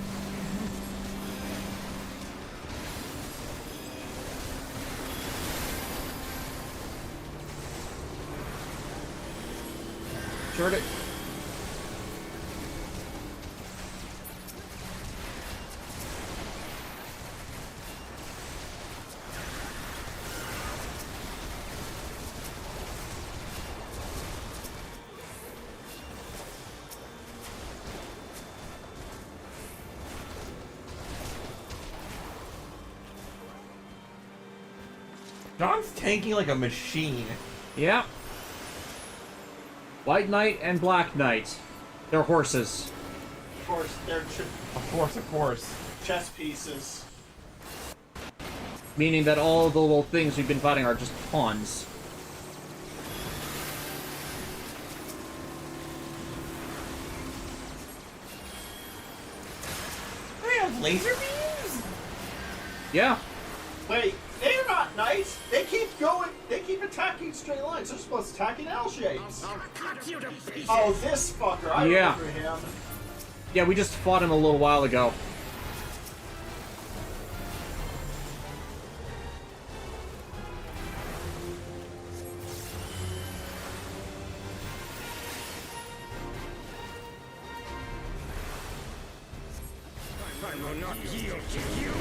Sure. John's tanking like a machine. Yeah. White Knight and Black Knight. They're horses. Of course, they're Of course. chess pieces. Meaning that all the little things we've been fighting are just pawns. They have laser beams? Yeah. Wait, they're not knights. They keep going. They keep attacking straight lines. They're supposed to attack in L shapes. Oh, this fucker. I remember him. Yeah, we just fought him a little while ago. I will not yield to you.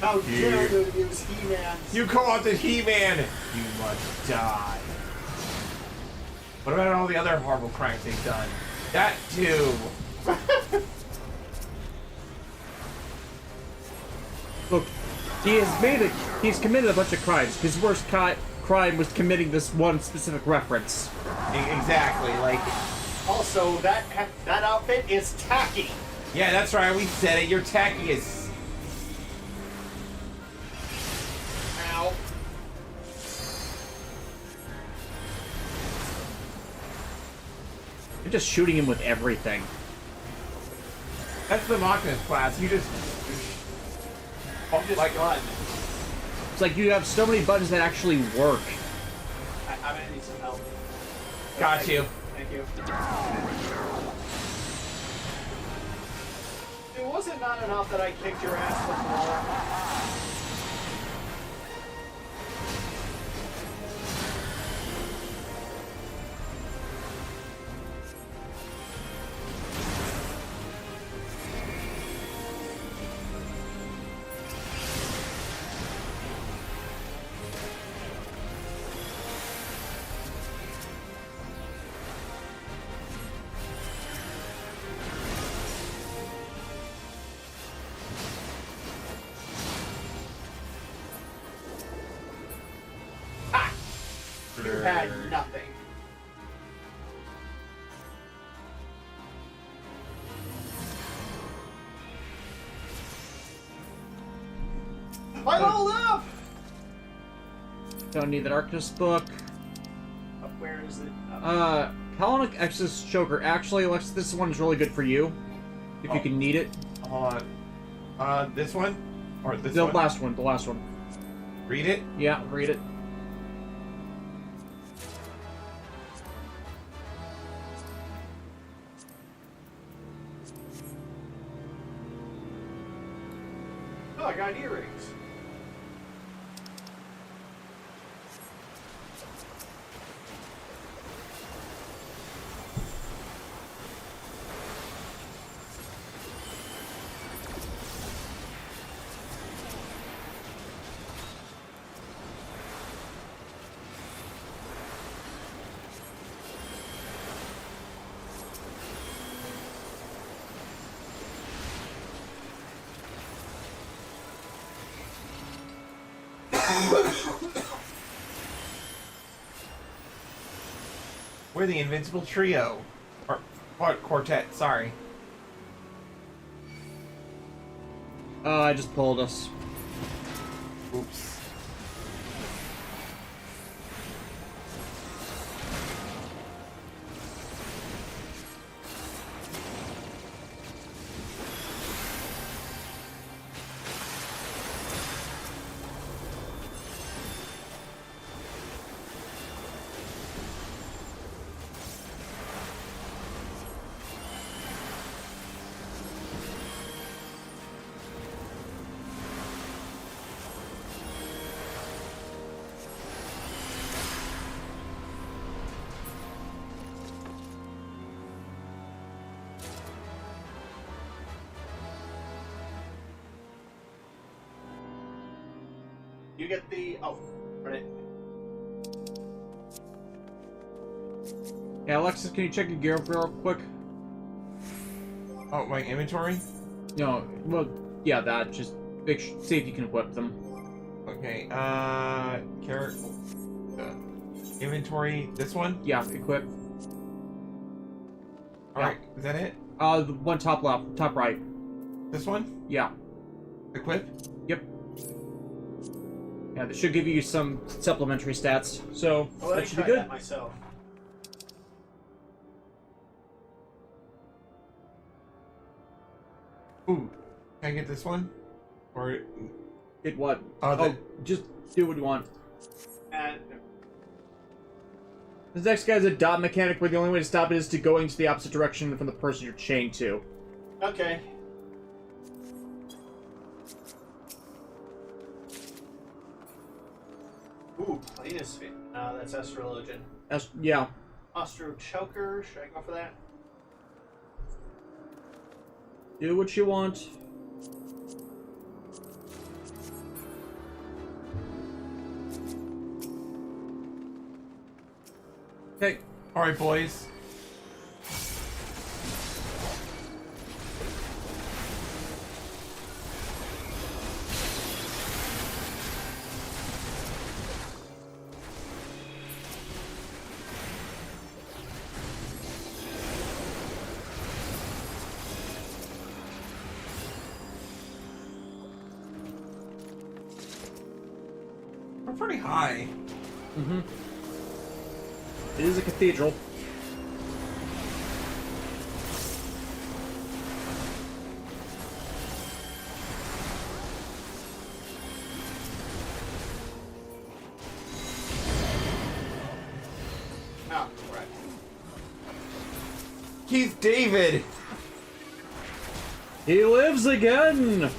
How dare you use He-Man? You co-opted He-Man! You must die. What about all the other horrible crimes they've done? That too. Look, he's committed a bunch of crimes. His worst crime was committing this one specific reference. Exactly, like... Also, that outfit is tacky. Yeah, that's right, we said it. You're tacky as... Ow. You're just shooting him with everything. That's the Machina's class. You just... Like what? It's like you have so many buttons that actually work. I'm gonna need some help. Got you. Thank you. Was it not enough that I kicked your ass before? You had nothing. I don't live! Don't need the Darkness book. Where is it? Hellenic Exodus Choker. Actually, Alex, this one's really good for you. If you can need it. Hold on. This one? Or this The one? last one. The last one. Read it? Yeah, read it. Oh, I got earrings. We're the Invincible Trio. Or Quartet, sorry. I just pulled us. Oops. You get the... Oh, right. Yeah, Alexis, can you check your gear real quick? Oh, my inventory? No, well, yeah, that. Just see if you can equip them. Okay, inventory, this one? Yeah, equip. Alright, is that it? The one top left, top right. This one? Yeah. Equip? Yep. Yeah, that should give you some supplementary stats, so that should be good. That myself. Ooh, can I get this one? Or... Get what? Oh, just do what you want. And... This next guy's a dot mechanic where the only way to stop it is to go into the opposite direction from the person you're chained to. Okay. Ooh, Plainus Fit. That's Astrologian. Yeah. Ostro Choker, should I go for that? Do what you want. Okay. Alright, boys. We're pretty high. Mm-hmm. It is a cathedral. Oh, right. He's David! He lives again!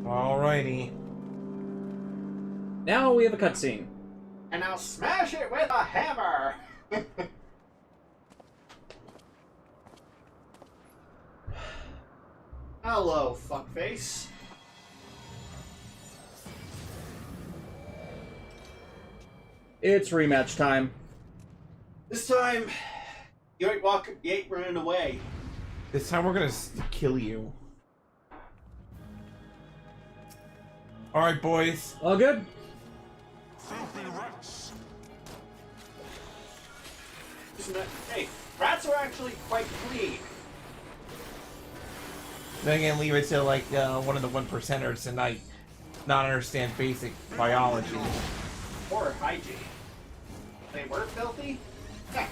Alrighty. Now we have a cutscene. And now smash it with a hammer! Hello, fuckface. It's rematch time. This time, you ain't running away. This time we're gonna kill you. Alright, boys. All good? Hey, rats are actually quite clean. Then again, leave it to like one of the 1%ers to not understand basic biology. Or hygiene. They were filthy? Yeah.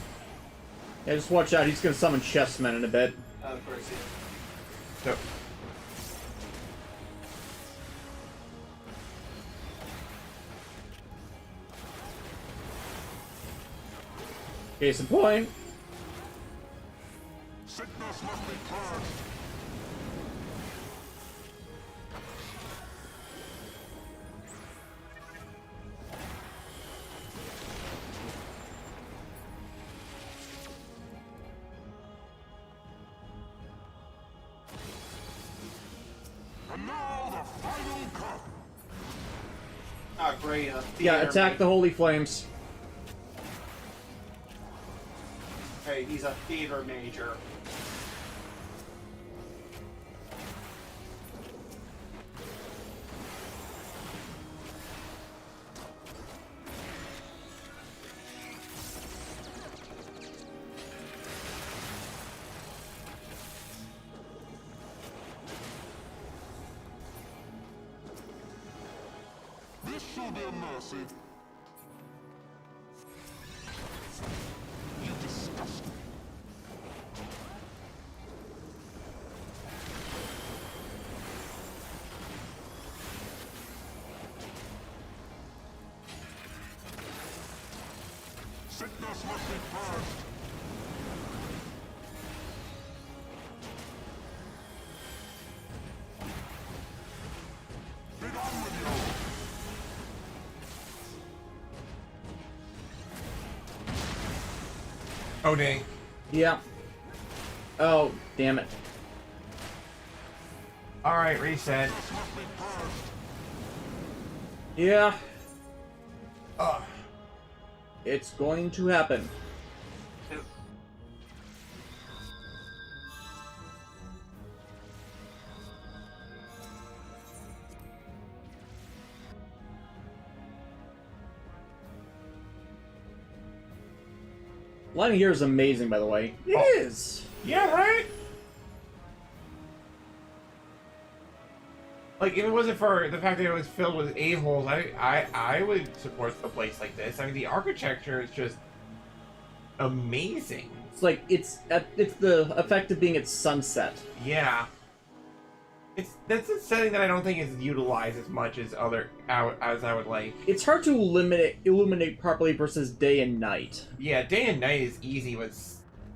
Yeah, just watch out. He's gonna summon chessmen in a bit. Of course he is. So, Case in point. Sickness must be purged. And now the final cut. Oh, great. Yeah, theater attack the holy flames. Hey, he's a theater major. This shall be a mercy. Sickness must be purged. Be done with you. Oh dang. Yeah. Oh, damn it. Alright, reset. Yeah. It's going to happen. Lighting here is amazing, by the way. It is. Yeah, right? Like, if it wasn't for the fact that it was filled with a-holes, I would support a place like this. I mean, the architecture is just amazing. It's like, it's the effect of being at sunset. Yeah. That's a setting that I don't think is utilized as much as as I would like. It's hard to illuminate properly versus day and night. Yeah, day and night is easy, but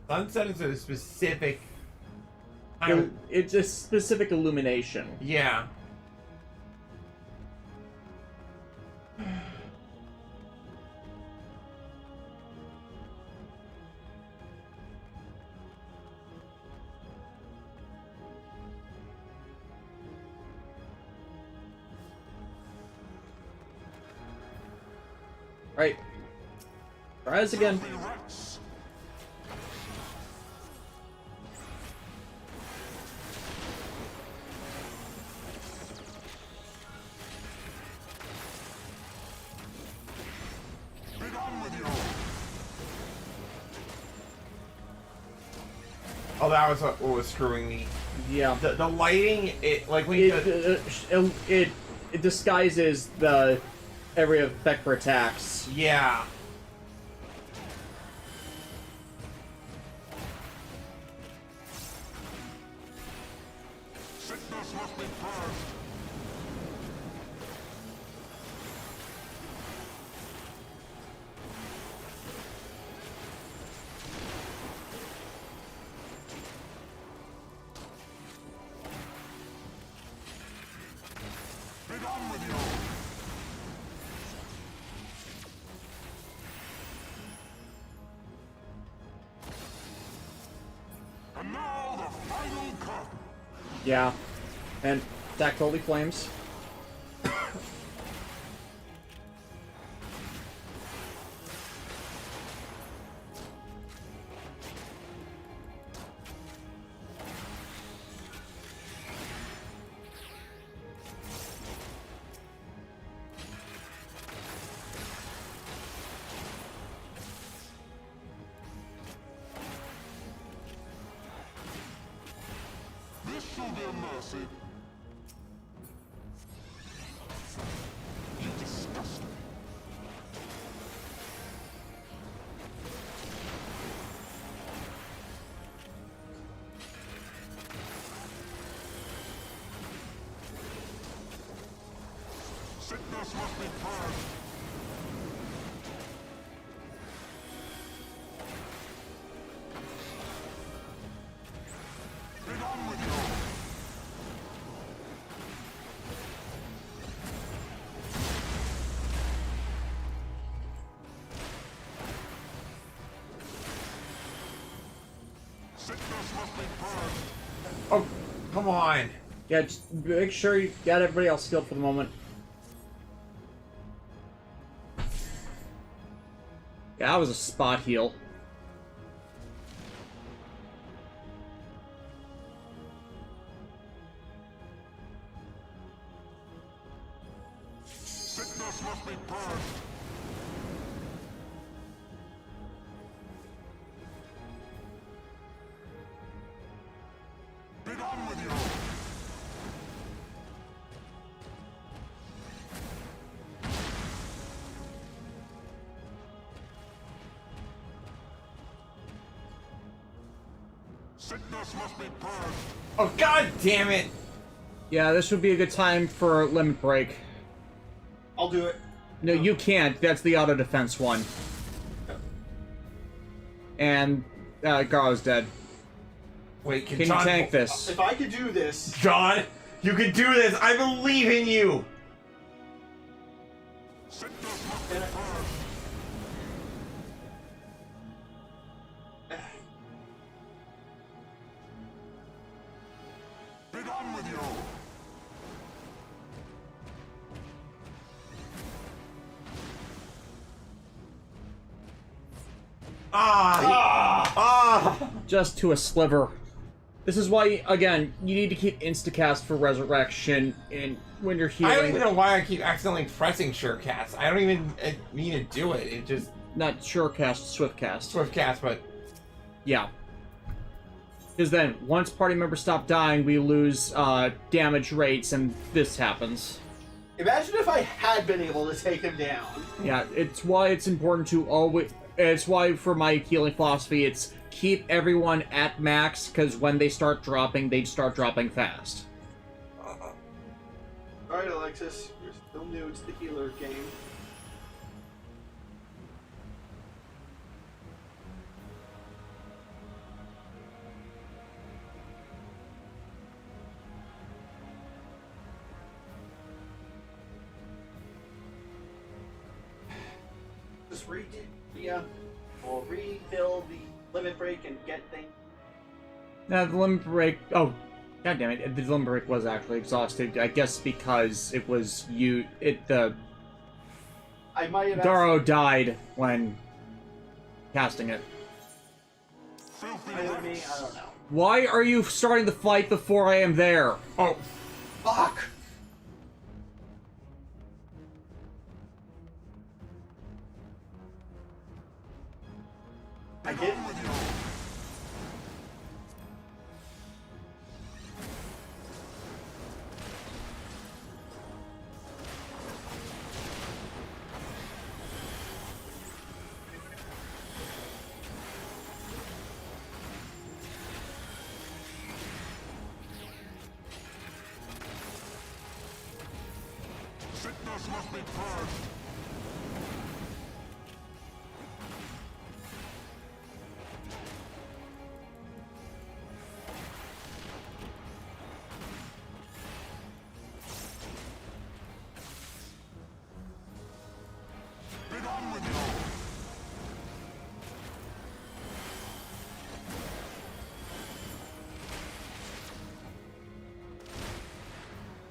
sunset is a specific It's a specific illumination. Yeah. Right. Try this again. Oh, that was what was screwing me. Yeah. The lighting, it disguises the area of effect for attacks. Yeah. Sickness must be purged. Be done with you. And now the final curtain. Yeah. And attack Holy Flames. This shall be a mercy. You disgust me. Sickness must be purged. Be done with you. Sickness must be purged. Oh, come on. Yeah, just make sure you got everybody else healed for the moment. Yeah, that was a spot heal. Sickness must be purged. Be done with you. Sickness must be purged. Oh, god damn it. Yeah, this would be a good time for Limit Break. I'll do it. No, you can't. That's the auto defense one. And Garo's dead. Wait, Can John, you tank this? If I could do this... John, you can do this! I believe in you! Just to a sliver. This is why, again, you need to keep instacast for resurrection and when you're healing. I don't even know why I keep accidentally pressing surecast. I don't even mean to do it. It just... Not surecast, swiftcast. Swiftcast, but... Yeah. Because then, once party members stop dying, we lose damage rates, and this happens. Imagine if I had been able to take him down. Yeah, it's why it's important to always... It's why, for my healing philosophy, it's keep everyone at max, because when they start dropping, they start dropping fast. Alright, Alexis. You're still new to the healer game. Just we'll refill the limit break and get things. Now, the limit break... Oh, god damn it. The limit break was actually exhausted. I guess because it was I might have Garo died when casting it. Either me, I don't know. Why are you starting the fight before I am there? Oh, fuck! I did. Sickness must be purged.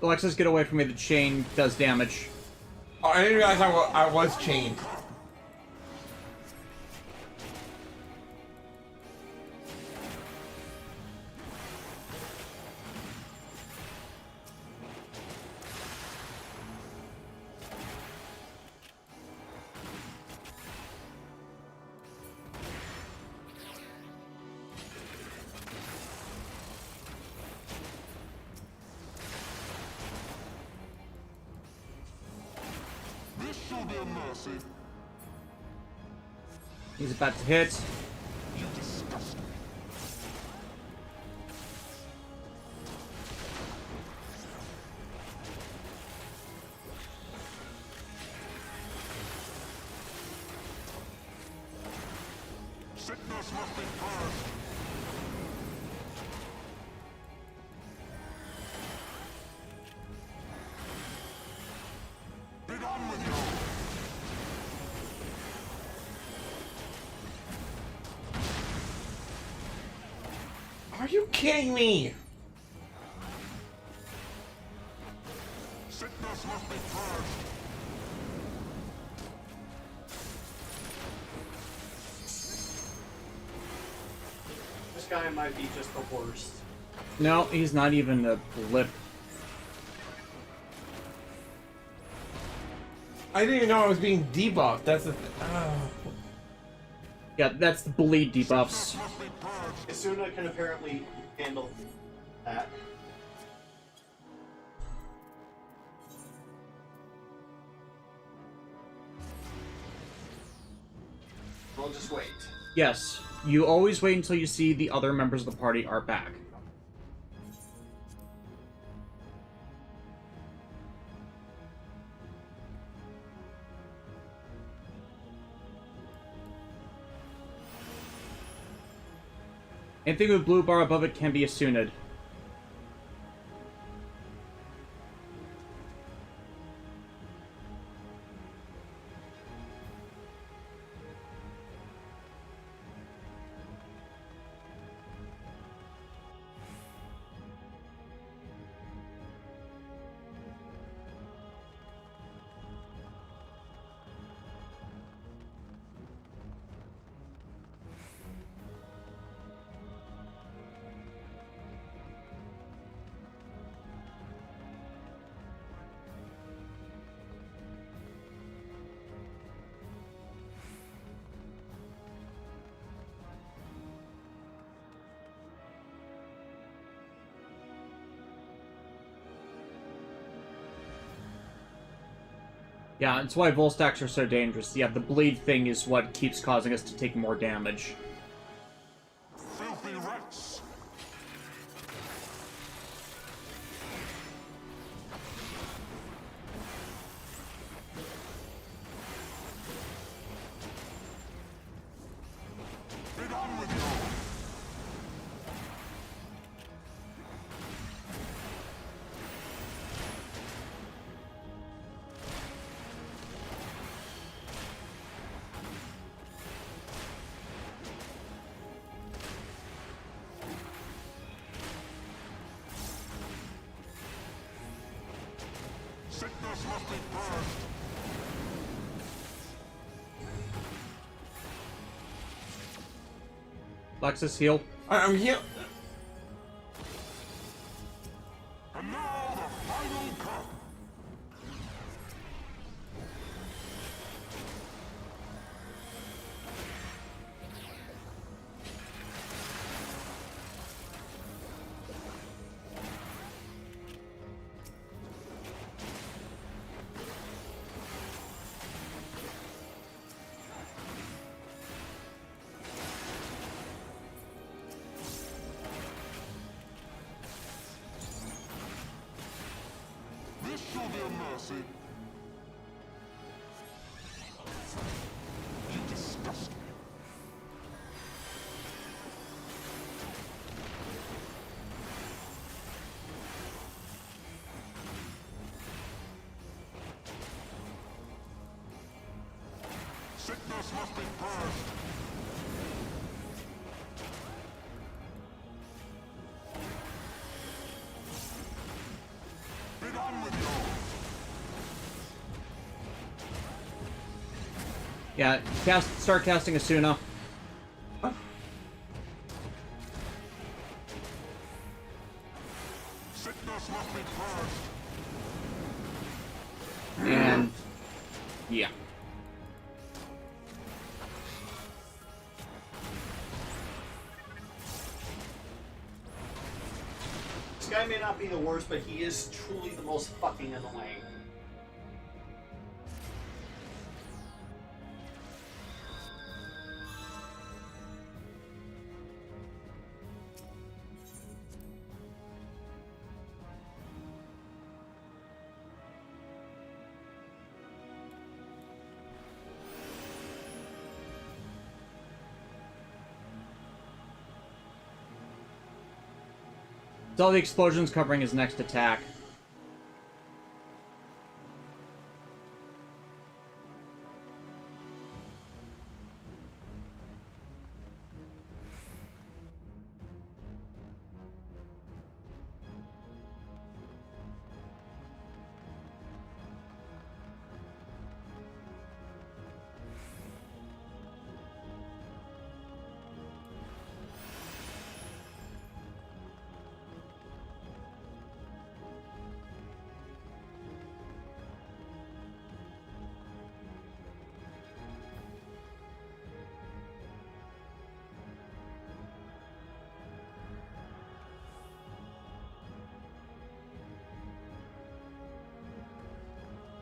Alexis, get away from me. The chain does damage. Oh, I didn't realize I was chained. He's about to hit. Sickness must be purged. Be done with you. Are you kidding me? Sickness must be purged. This guy might be just the worst. No, he's not even a blip. I didn't even know I was being debuffed. That's the Yeah, that's the bleed debuffs. Isuna can apparently handle that. We'll just wait. Yes, you always wait until you see the other members of the party are back. Anything with blue bar above it can be Asuned. Yeah, it's why Volstacks are so dangerous. Yeah, the bleed thing is what keeps causing us to take more damage. Filthy rats! Be done with you! Sickness must be purged. Lexus, heal. I'm here. And now the final cut. This shall be a mercy. You disgust me. Sickness must be purged. Be done with you. Yeah, start casting Asuna. Sickness must be purged. And... yeah. This guy may not be the worst, but he is truly the most fucking annoying. It's all the explosions covering his next attack.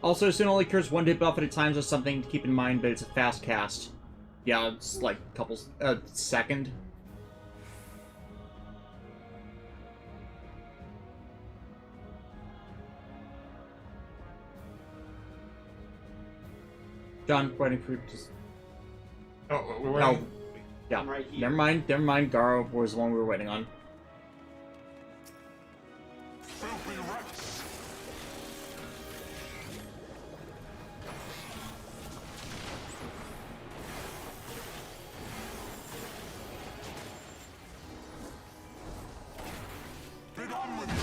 Also, Asuna only cures one debuff at a time, so something to keep in mind, but it's a fast cast. Yeah, it's like a couple... second. John, waiting for you to... Oh, we're No. waiting. Yeah. I'm right here. Never mind. Never mind. Garo was the one we were waiting on. Filthy rats! Get on with you!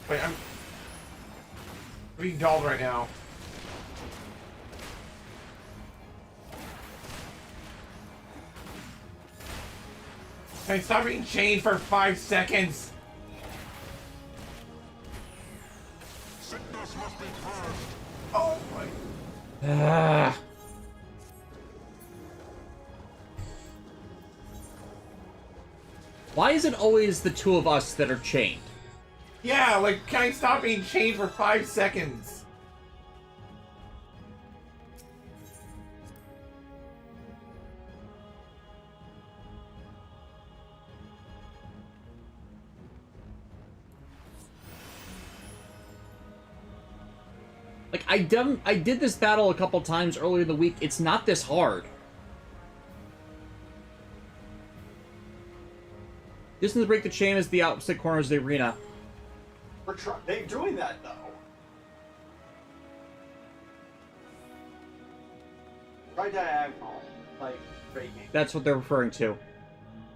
Wait, I'm being dulled right now. Can I stop being chained for 5 seconds? Sickness must be purged. Oh my. Why is it always the two of us that are chained? Yeah, like, can I stop being chained for 5 seconds? Like, I did this battle a couple times earlier in the week. It's not this hard. Distance to break the chain is the opposite corners of the arena. They're doing that, though. Try diagonal, like, breaking. That's what they're referring to.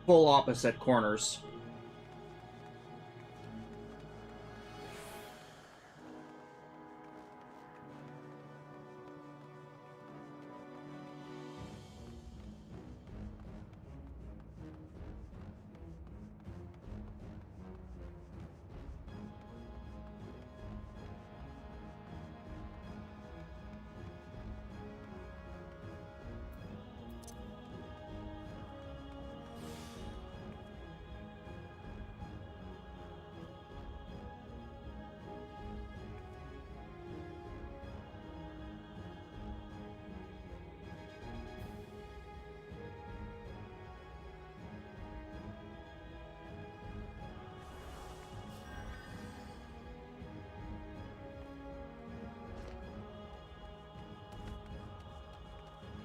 Full opposite corners.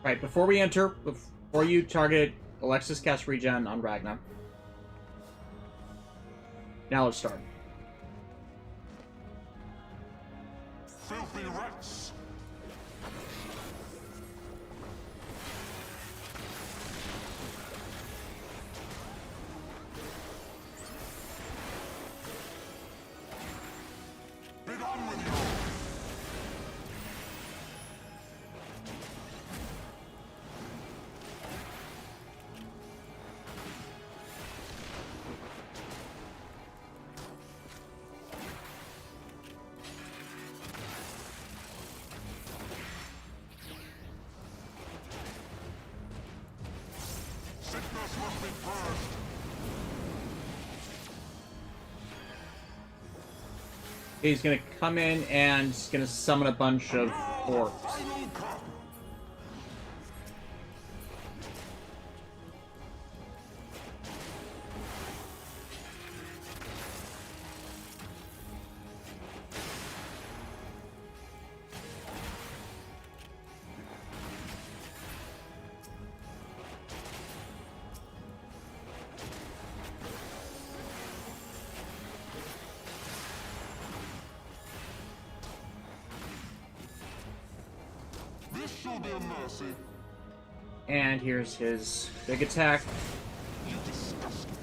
Right, before we enter, before you target Alexis cast regen on Ragna. Now let's start. Filthy rats! Get on with you! Sickness must be purged. He's gonna come in and he's gonna summon a bunch of orcs. Final cut. This shall be a mercy. And here's his big attack. You disgust me.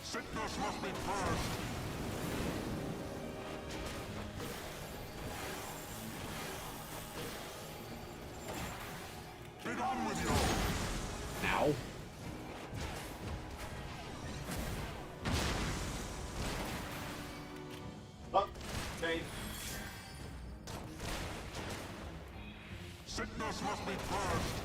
Sickness must be purged. Get on with you. Ow. Oh, okay. Sickness must be purged.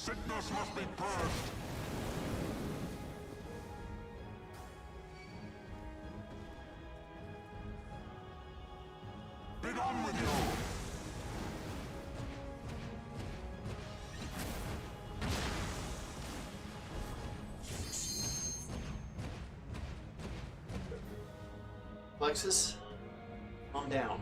Sickness must be purged. Be done with you. Alexis, calm down.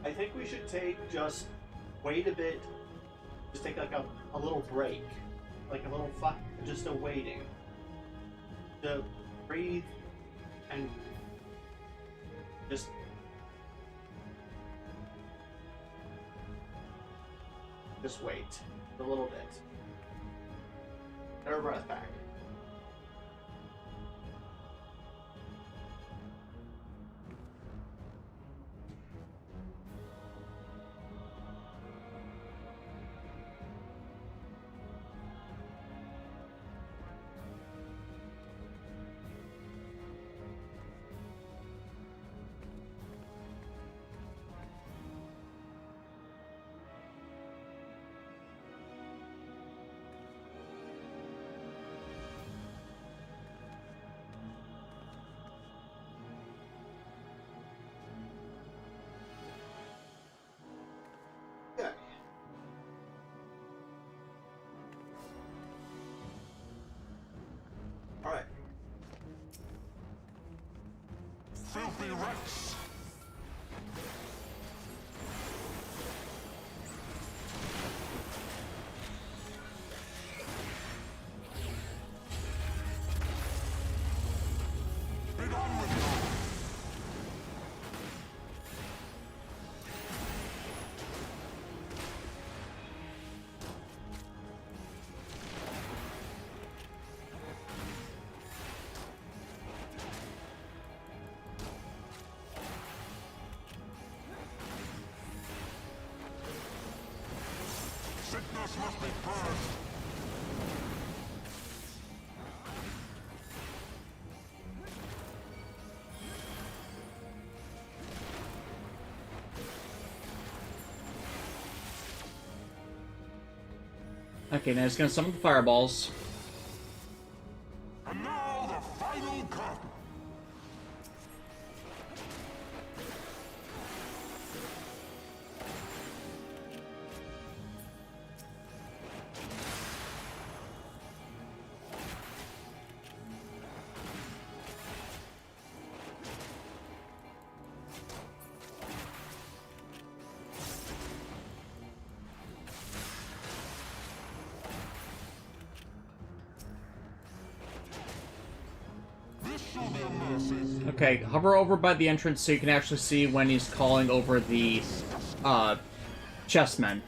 I think we should wait a bit, just take like a little break, like a little just a waiting, to breathe and just wait a little bit. Get our breath back. Alright. Filthy wretch! Be done with you! Sickness must be purged. Okay, now it's gonna summon the fireballs. And now the final cup. Okay, hover over by the entrance so you can actually see when he's calling over the chessmen.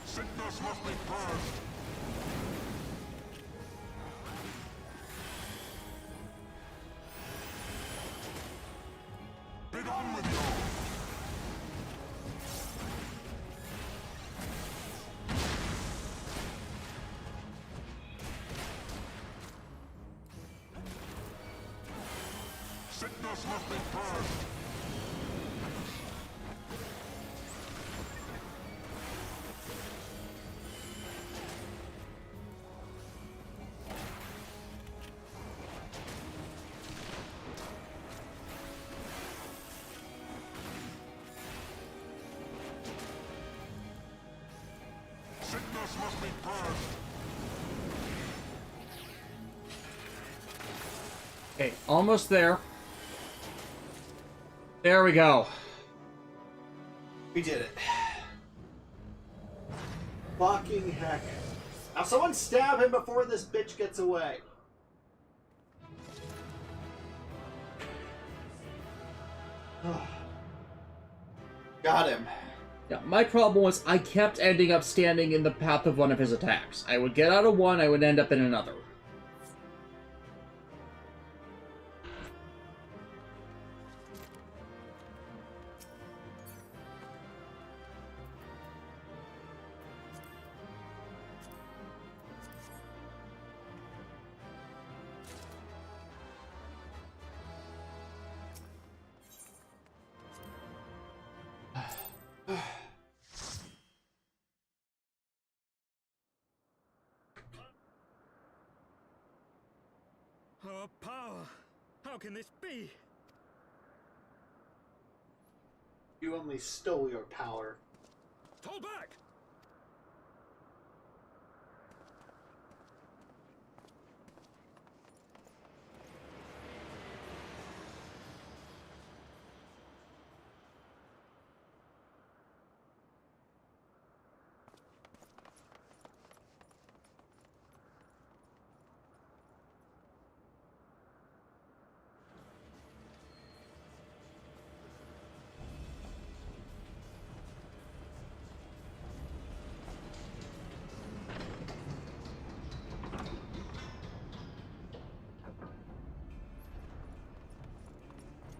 Sickness must be purged. Be done with you. Sickness must be purged. me pass. Okay, almost there. There we go. We did it. Fucking heck. Now someone stab him before this bitch gets away. Got him. Yeah, my problem was I kept ending up standing in the path of one of his attacks. I would get out of one, I would end up in another. Our power! How can this be? You only stole your power. Fall back!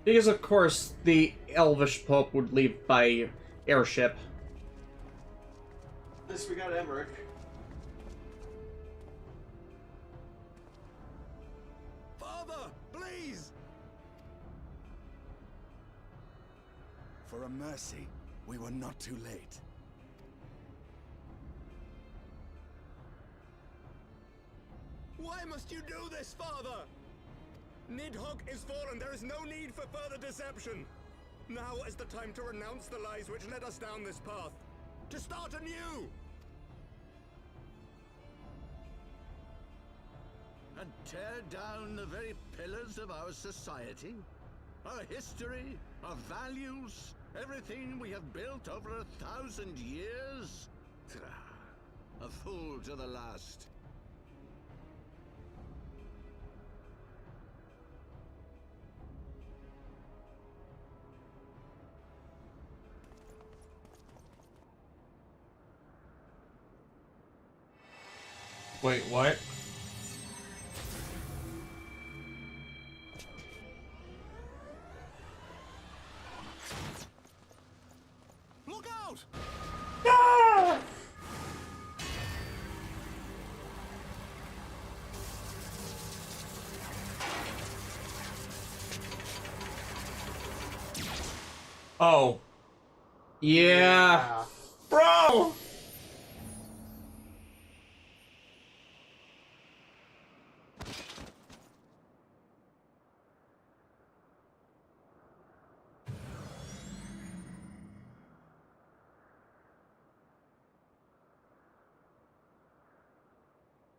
Because, of course, the Elvish Pope would leave by airship. At least we got Emmerich. Father, please! For a mercy, we were not too late. Why must you do this, Father? Nidhogg is fallen. There is no need for further deception. Now is the time to renounce the lies which led us down this path. To start anew! And tear down the very pillars of our society? Our history, our values, everything we have built over 1,000 years? A fool to the last. Wait, what? Look out! Ah! Oh. Yeah. Bro!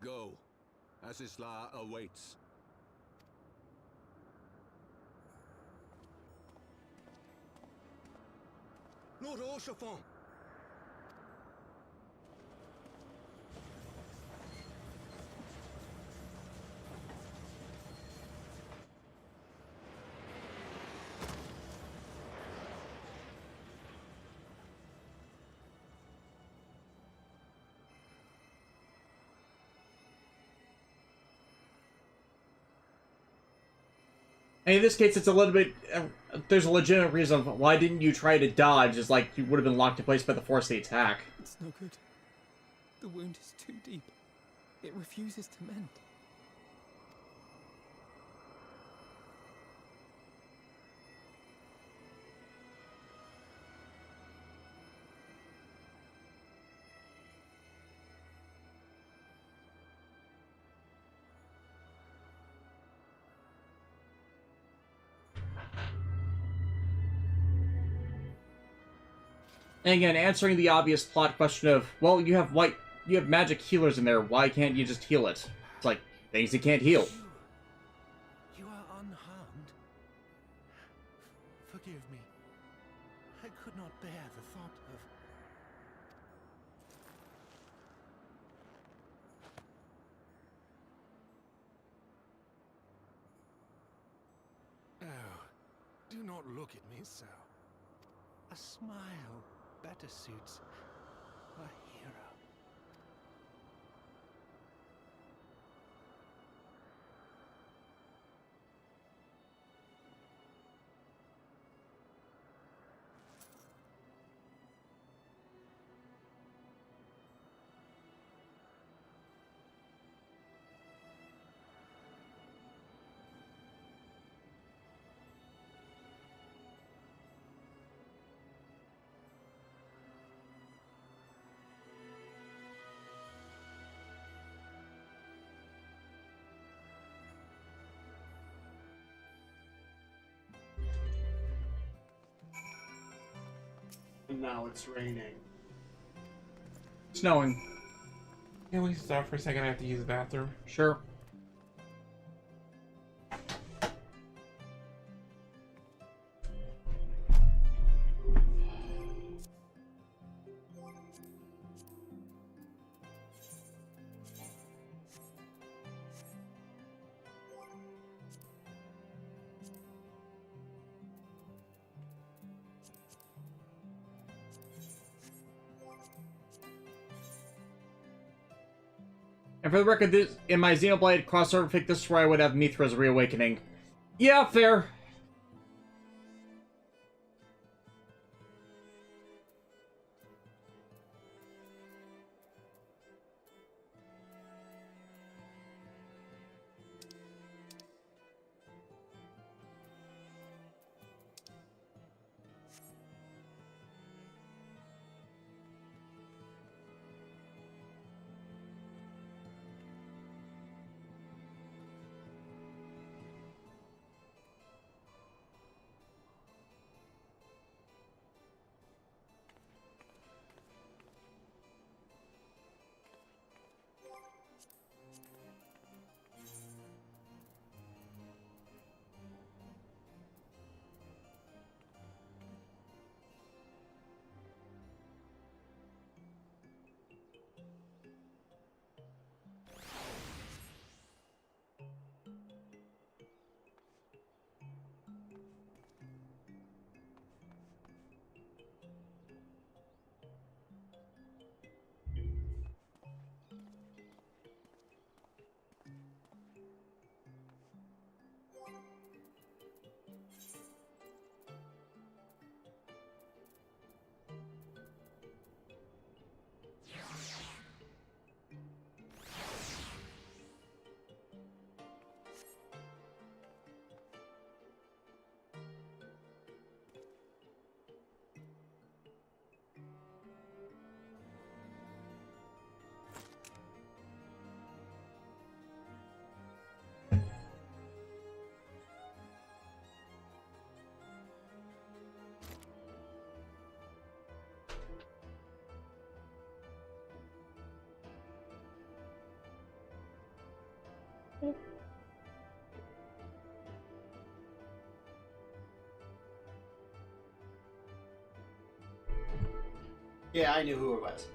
Go. Asisla awaits. Lord Orchefort! And in this case, it's a little bit... there's a legitimate reason of why didn't you try to dodge, is like you would have been locked in place by the force of the attack. It's no good. The wound is too deep. It refuses to mend. And again, answering the obvious plot question of, well, you have white you have magic healers in there. Why can't you just heal it? It's like things you can't heal. You are unharmed. Forgive me. I could not bear the thought of... Oh, do not look at me so. A smile better suits a hero. And now it's raining. Snowing. Can we stop for a second? I have to use the bathroom. Sure. And for the record, this, in my Xenoblade crossover pick, this is where I would have Mithra's Reawakening. Yeah, fair. Yeah, I knew who it was.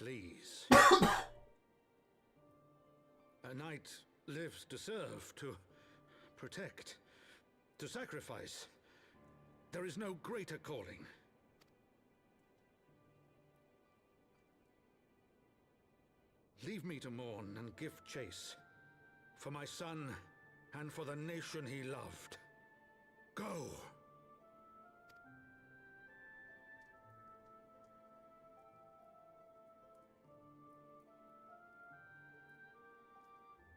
Please. A knight lives to serve, to protect, to sacrifice. There is no greater calling. Leave me to mourn and give chase. For my son, and for the nation he loved. Go!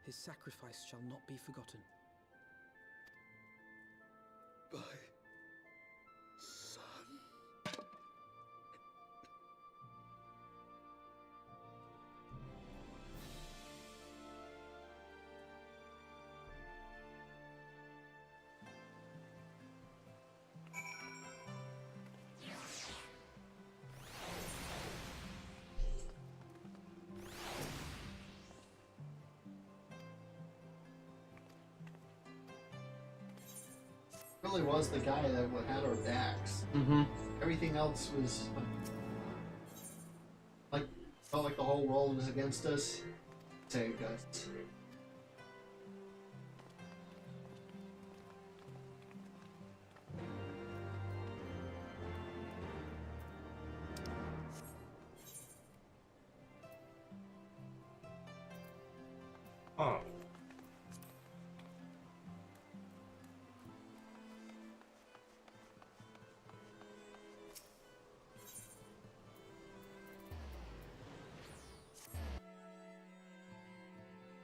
His sacrifice shall not be forgotten. My son. Really was the guy that had our backs. Mm-hmm. Everything else was like felt like the whole world was against us. Saved us. Oh.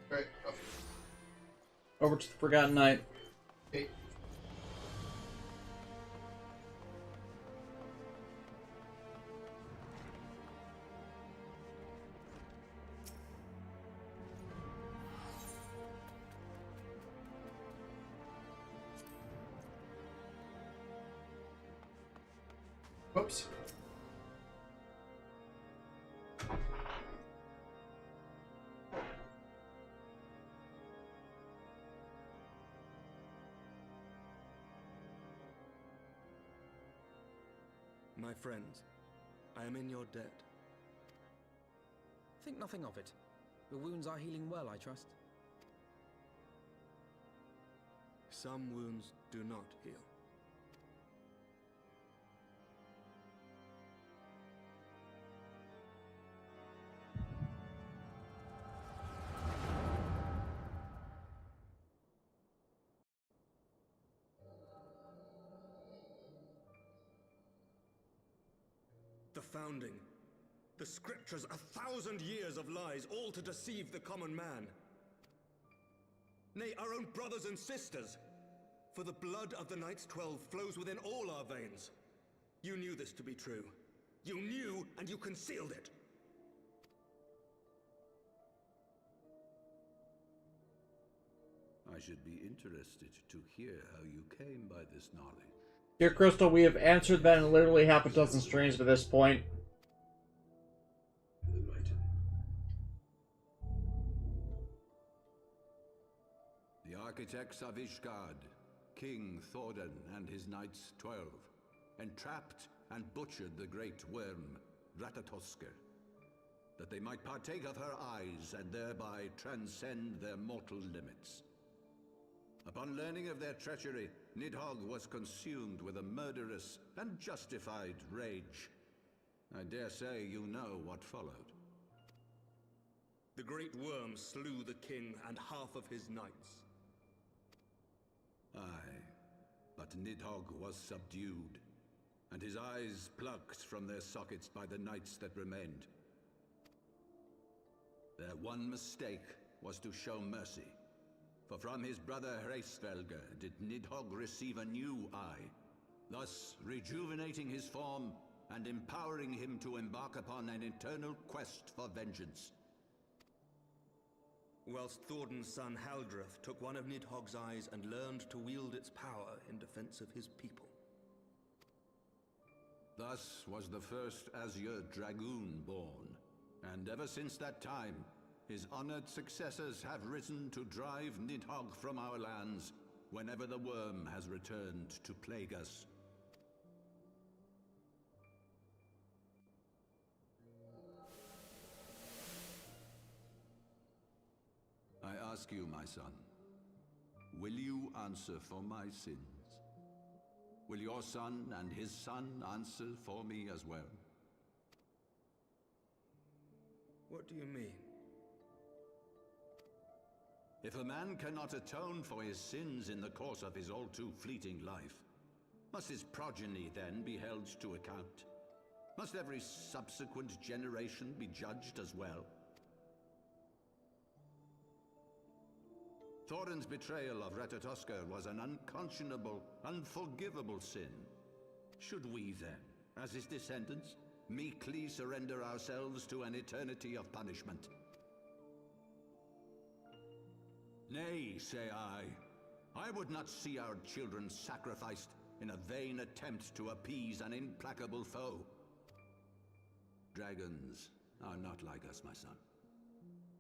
Right. Over to the Forgotten Knight. Okay. Whoops. My friends, I am in your debt. Think nothing of it. Your wounds are healing well, I trust. Some wounds do not heal. The founding, the scriptures, 1,000 years of lies, all to deceive the common man. Nay, our own brothers and sisters. For the blood of the Knights 12 flows within all our veins. You knew this to be true. You knew, and you concealed it. I should be interested to hear how you came by this knowledge. Dear Crystal, we have answered that in literally half a dozen streams by this point. The architects of Ishgard, King Thordan and his Knights 12, entrapped and butchered the great worm, Ratatosker, that they might partake of her eyes and thereby transcend their mortal limits. Upon learning of their treachery, Nidhogg was consumed with a murderous and justified rage. I dare say you know what followed. The great worm slew the king and half of his knights. Aye, but Nidhogg was subdued, and his eyes plucked from their sockets by the knights that remained. Their one mistake was to show mercy, for from his brother Heavesnward did Nidhogg receive a new eye, thus rejuvenating his form and empowering him to embark upon an eternal quest for vengeance. Whilst Thordan's son Haldreth took one of Nidhogg's eyes and learned to wield its power in defense of his people. Thus was the first Azure Dragoon born, and ever since that time, his honored successors have risen to drive Nidhogg from our lands whenever the worm has returned to plague us. ask you, my son, will you answer for my sins? Will your son and his son answer for me as well? What do you mean? If a man cannot atone for his sins in the course of his all too fleeting life, must his progeny then be held to account? Must every subsequent generation be judged as well? Thorin's betrayal of Retatoska was an unconscionable, unforgivable sin. Should we then, as his descendants, meekly surrender ourselves to an eternity of punishment? Nay, say I would not see our children sacrificed in a vain attempt to appease an implacable foe. Dragons are not like us, my son.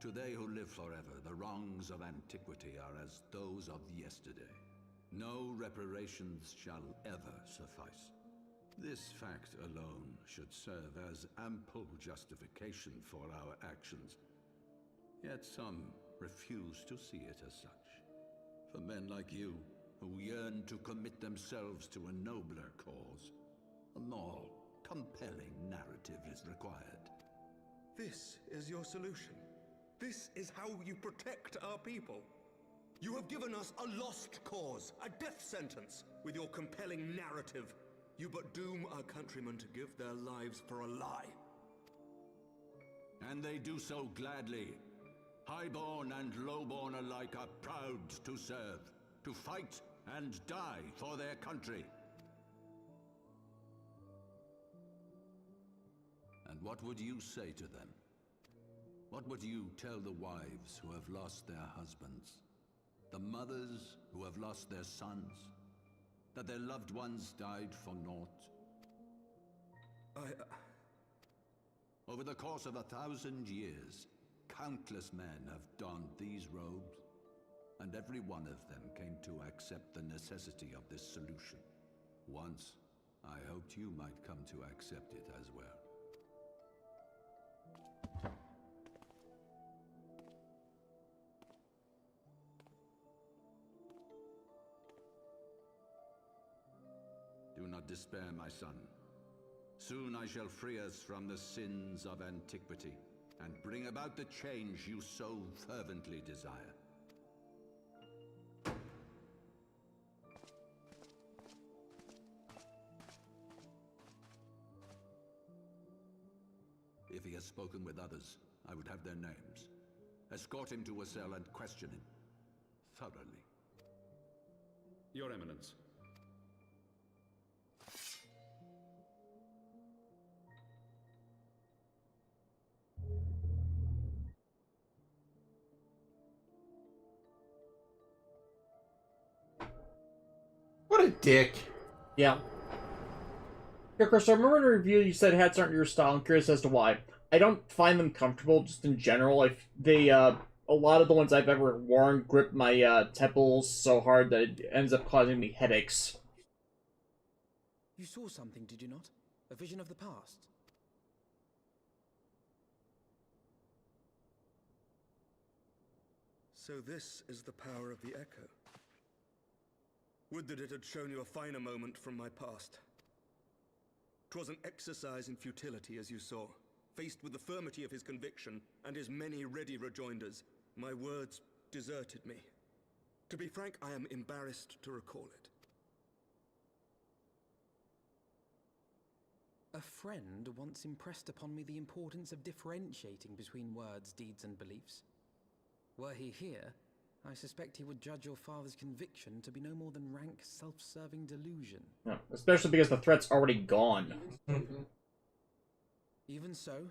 To they who live forever, the wrongs of antiquity are as those of yesterday. No reparations shall ever suffice. This fact alone should serve as ample justification for our actions. Yet some refuse to see it as such. For men like you, who yearn to commit themselves to a nobler cause, a more compelling narrative is required. This is your solution. This is how you protect our people. You have given us a lost cause, a death sentence. With your compelling narrative, you but doom our countrymen to give their lives for a lie. And they do so gladly. Highborn and lowborn alike are proud to serve, to fight and die for their country. And what would you say to them? What would you tell the wives who have lost their husbands? The mothers who have lost their sons? That their loved ones died for naught? Over the course of 1,000 years, countless men have donned these robes, and every one of them came to accept the necessity of this solution. Once, I hoped you might come to accept it as well. Do not despair, my son. Soon I shall free us from the sins of antiquity and bring about the change you so fervently desire. If he has spoken with others, I would have their names. Escort him to a cell and question him thoroughly. Your Eminence. What a dick. Yeah. Yeah, Chris, I remember in a review you said hats aren't your style. I'm curious as to why. I don't find them comfortable, just in general. A lot of the ones I've ever worn grip my temples so hard that it ends up causing me headaches. You saw something, did you not? A vision of the past? So this is the power of the Echo. Would that it had shown you a finer moment from my past. 'Twas an exercise in futility, as you saw. Faced with the firmity of his conviction and his many ready rejoinders, my words deserted me. To be frank, I am embarrassed to recall it. A friend once impressed upon me the importance of differentiating between words, deeds, and beliefs. Were he here, I suspect he would judge your father's conviction to be no more than rank, self-serving delusion. Yeah, especially because the threat's already gone. Even so,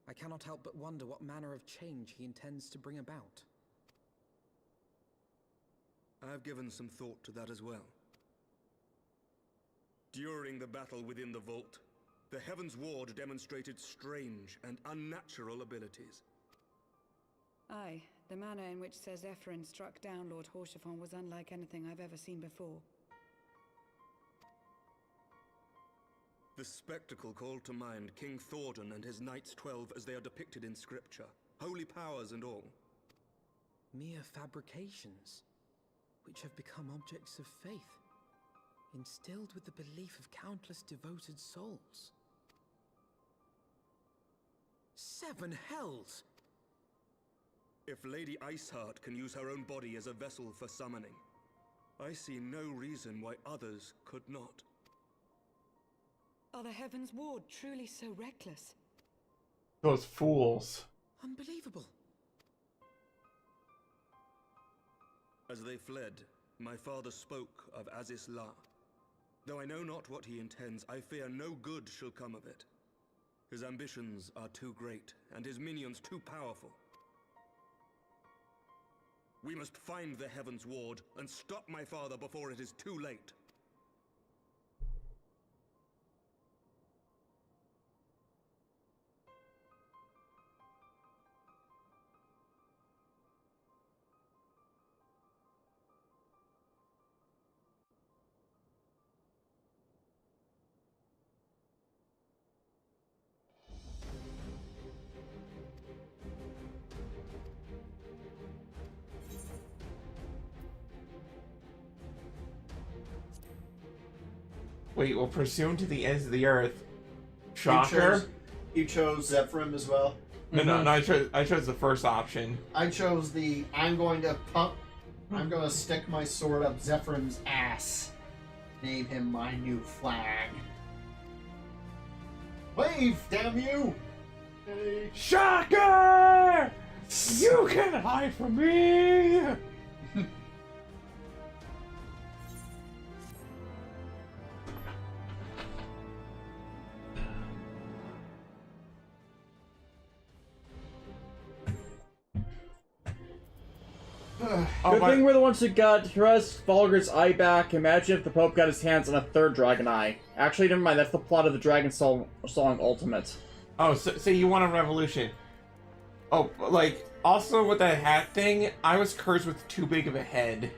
I cannot help but wonder what manner of change he intends to bring about. I have given some thought to that as well. During the battle within the vault, the Heavesnward demonstrated strange and unnatural abilities. Aye, the manner in which Sir Zephyrin struck down Lord Horschiffon was unlike anything I've ever seen before. The spectacle called to mind King Thordan and his Knights 12 as they are depicted in scripture, holy powers and all. mere fabrications, which have become objects of faith, instilled with the belief of countless devoted souls. 7 hells! If Lady Iceheart can use her own body as a vessel for summoning, I see no reason why others could not. Are the Heavesnward truly so reckless? Those fools. Unbelievable. As they fled, my father spoke of Aziz La. Though I know not what he intends, I fear no good shall come of it. His ambitions are too great, and his minions too powerful. We must find the Heavesnward and stop my father before it is too late. Wait, well, pursuant to the ends of the earth. Shocker. You chose Zephyrim as well? No, I chose the first option. I chose the I'm going to stick my sword up Zephyrum's ass. Name him my new flag. Wave, damn you! Hey. Shocker! You can hide from me! Good thing we're the ones who got Therese Volger's eye back. Imagine if the Pope got his hands on a 3rd dragon eye. Actually, never mind, that's the plot of the Dragon Song Ultimate. Oh, so you want a revolution. Oh, like, also with that hat thing, I was cursed with too big of a head.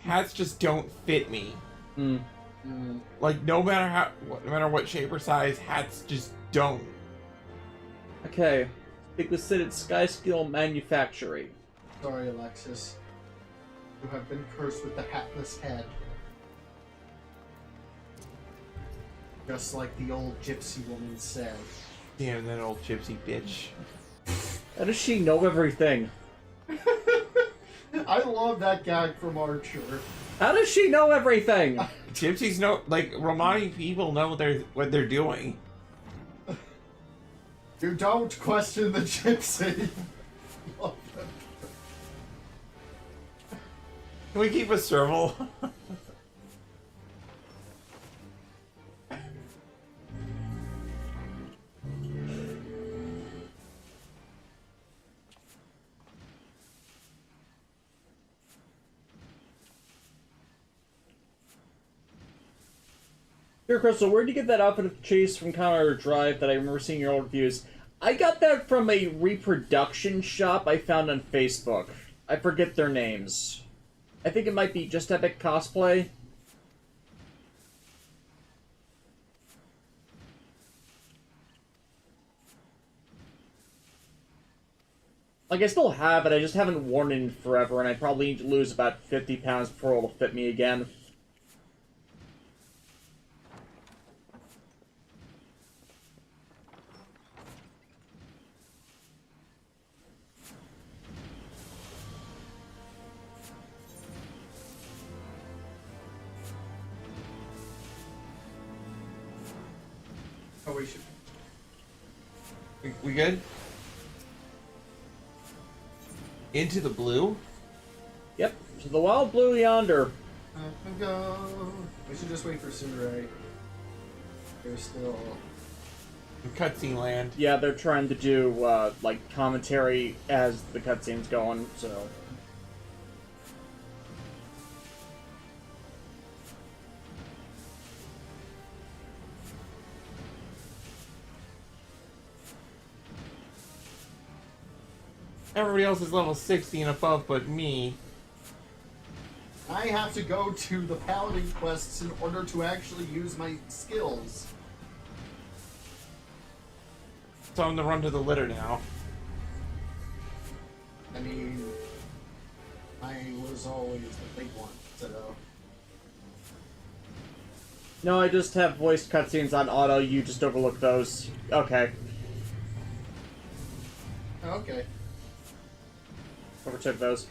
Hats just don't fit me. Like, no matter what shape or size, hats just don't. Okay, speak with Sid at Sky Skill Manufactory. Sorry, Alexis. You have been cursed with the hatless head. Just like the old gypsy woman said. Damn, that old gypsy bitch. How does she know everything? I love that gag from Archer. How does she know everything? Gypsies know, like, Romani people know what they're doing. You don't question the gypsy. Can we keep a serval? Here, Crystal, where'd you get that outfit of Chase from Counter Drive that I remember seeing your old reviews? I got that from a reproduction shop I found on Facebook. I forget their names. I think it might be Just Epic Cosplay. Like, I still have it, I just haven't worn it in forever, and I probably need to lose about 50 pounds before it'll fit me again. Oh, we should. We good? Into the blue? Yep, to the wild blue yonder. Go. We should just wait for Sundere. There's still Cutscene land. Yeah, they're trying to do, like, commentary as the cutscene's going, so... Everybody else is level 60 and above but me. I have to go to the paladin quests in order to actually use my skills. So I'm gonna run to the litter now. I mean, was always the big one, so... No, I just have voiced cutscenes on auto, you just overlook those. Okay. Okay. Overtook those.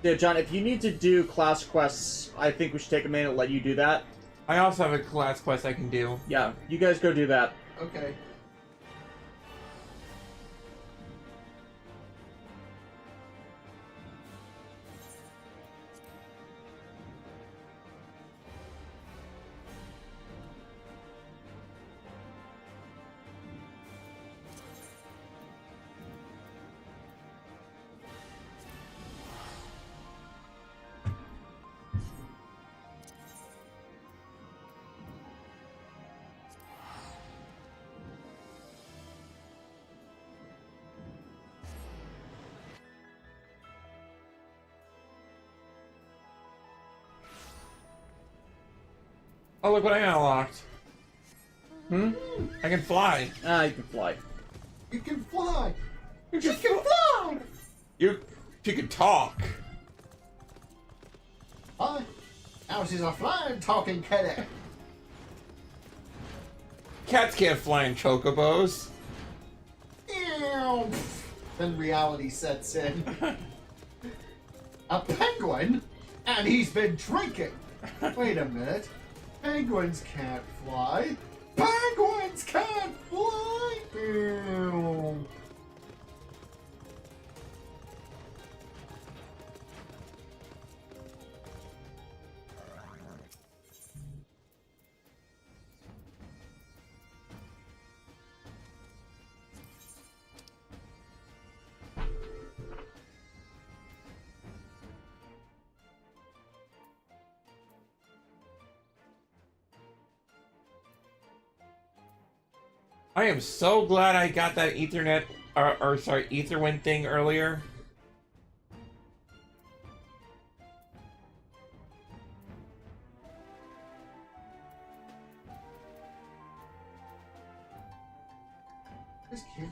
Yeah, John, if you need to do class quests, I think we should take a minute and let you do that. I also have a class quest I can do. Yeah, you guys go do that. Okay. Oh, look what I unlocked. Hmm? I can fly. Ah, you can fly. You can fly! You can fly! You can talk. Hi! Now she's a flying talking kitty! Cats can't fly in chocobos. Ew. Then reality sets in. A penguin? And he's been drinking! Wait a minute. Penguins can't fly. Penguins can't fly! Ew. I am so glad I got that Ethernet, or sorry, Etherwind thing earlier. This kid.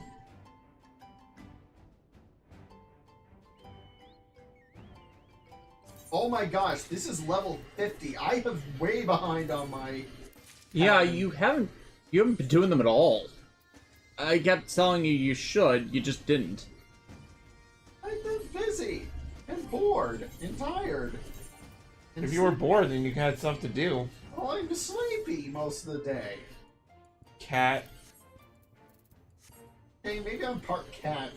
Oh my gosh, this is level 50. I have way behind on my... Yeah, you haven't been doing them at all. I kept telling you you should, you just didn't. I've been busy and bored and tired. And If you were bored, then you had stuff to do. Oh, I'm sleepy most of the day. Cat. Hey, maybe I'm part cat.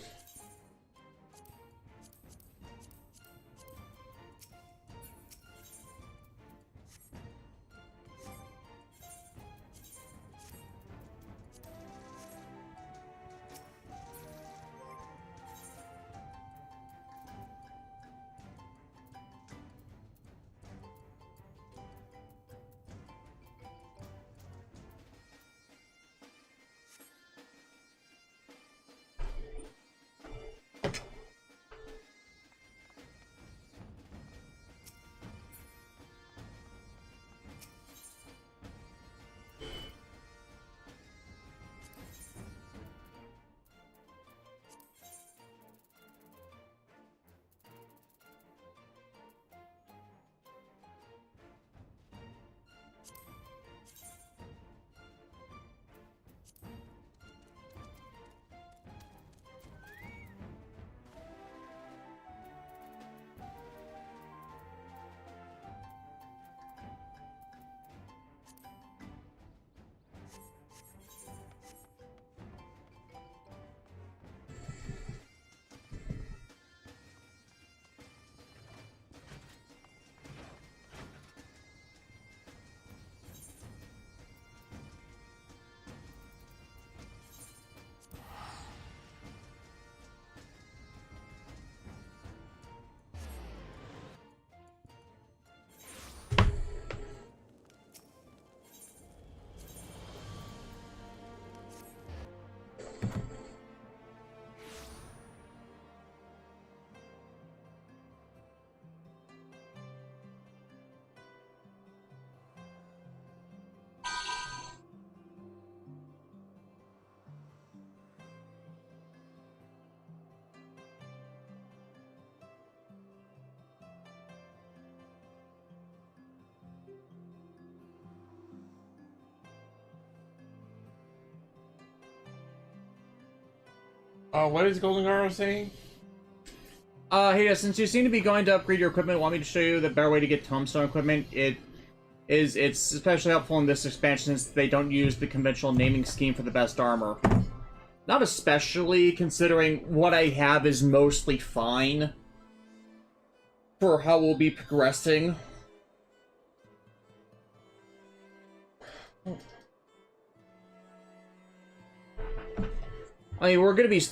What is Golden Arrow saying? Hey, since you seem to be going to upgrade your equipment, want me to show you the better way to get tombstone equipment? It's especially helpful in this expansion since they don't use the conventional naming scheme for the best armor. Not especially, considering what I have is mostly fine for how we'll be progressing. I mean, we're gonna be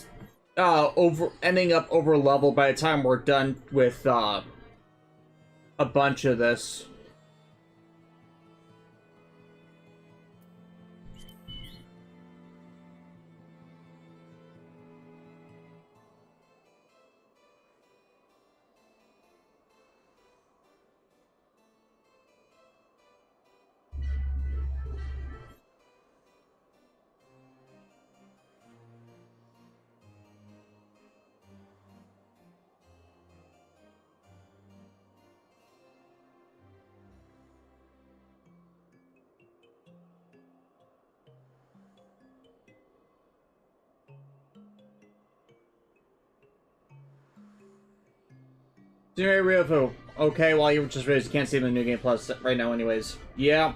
ending up over level by the time we're done with a bunch of this. Ryufu. Okay, well, you just realized you can't see the New Game Plus right now anyways. Yeah.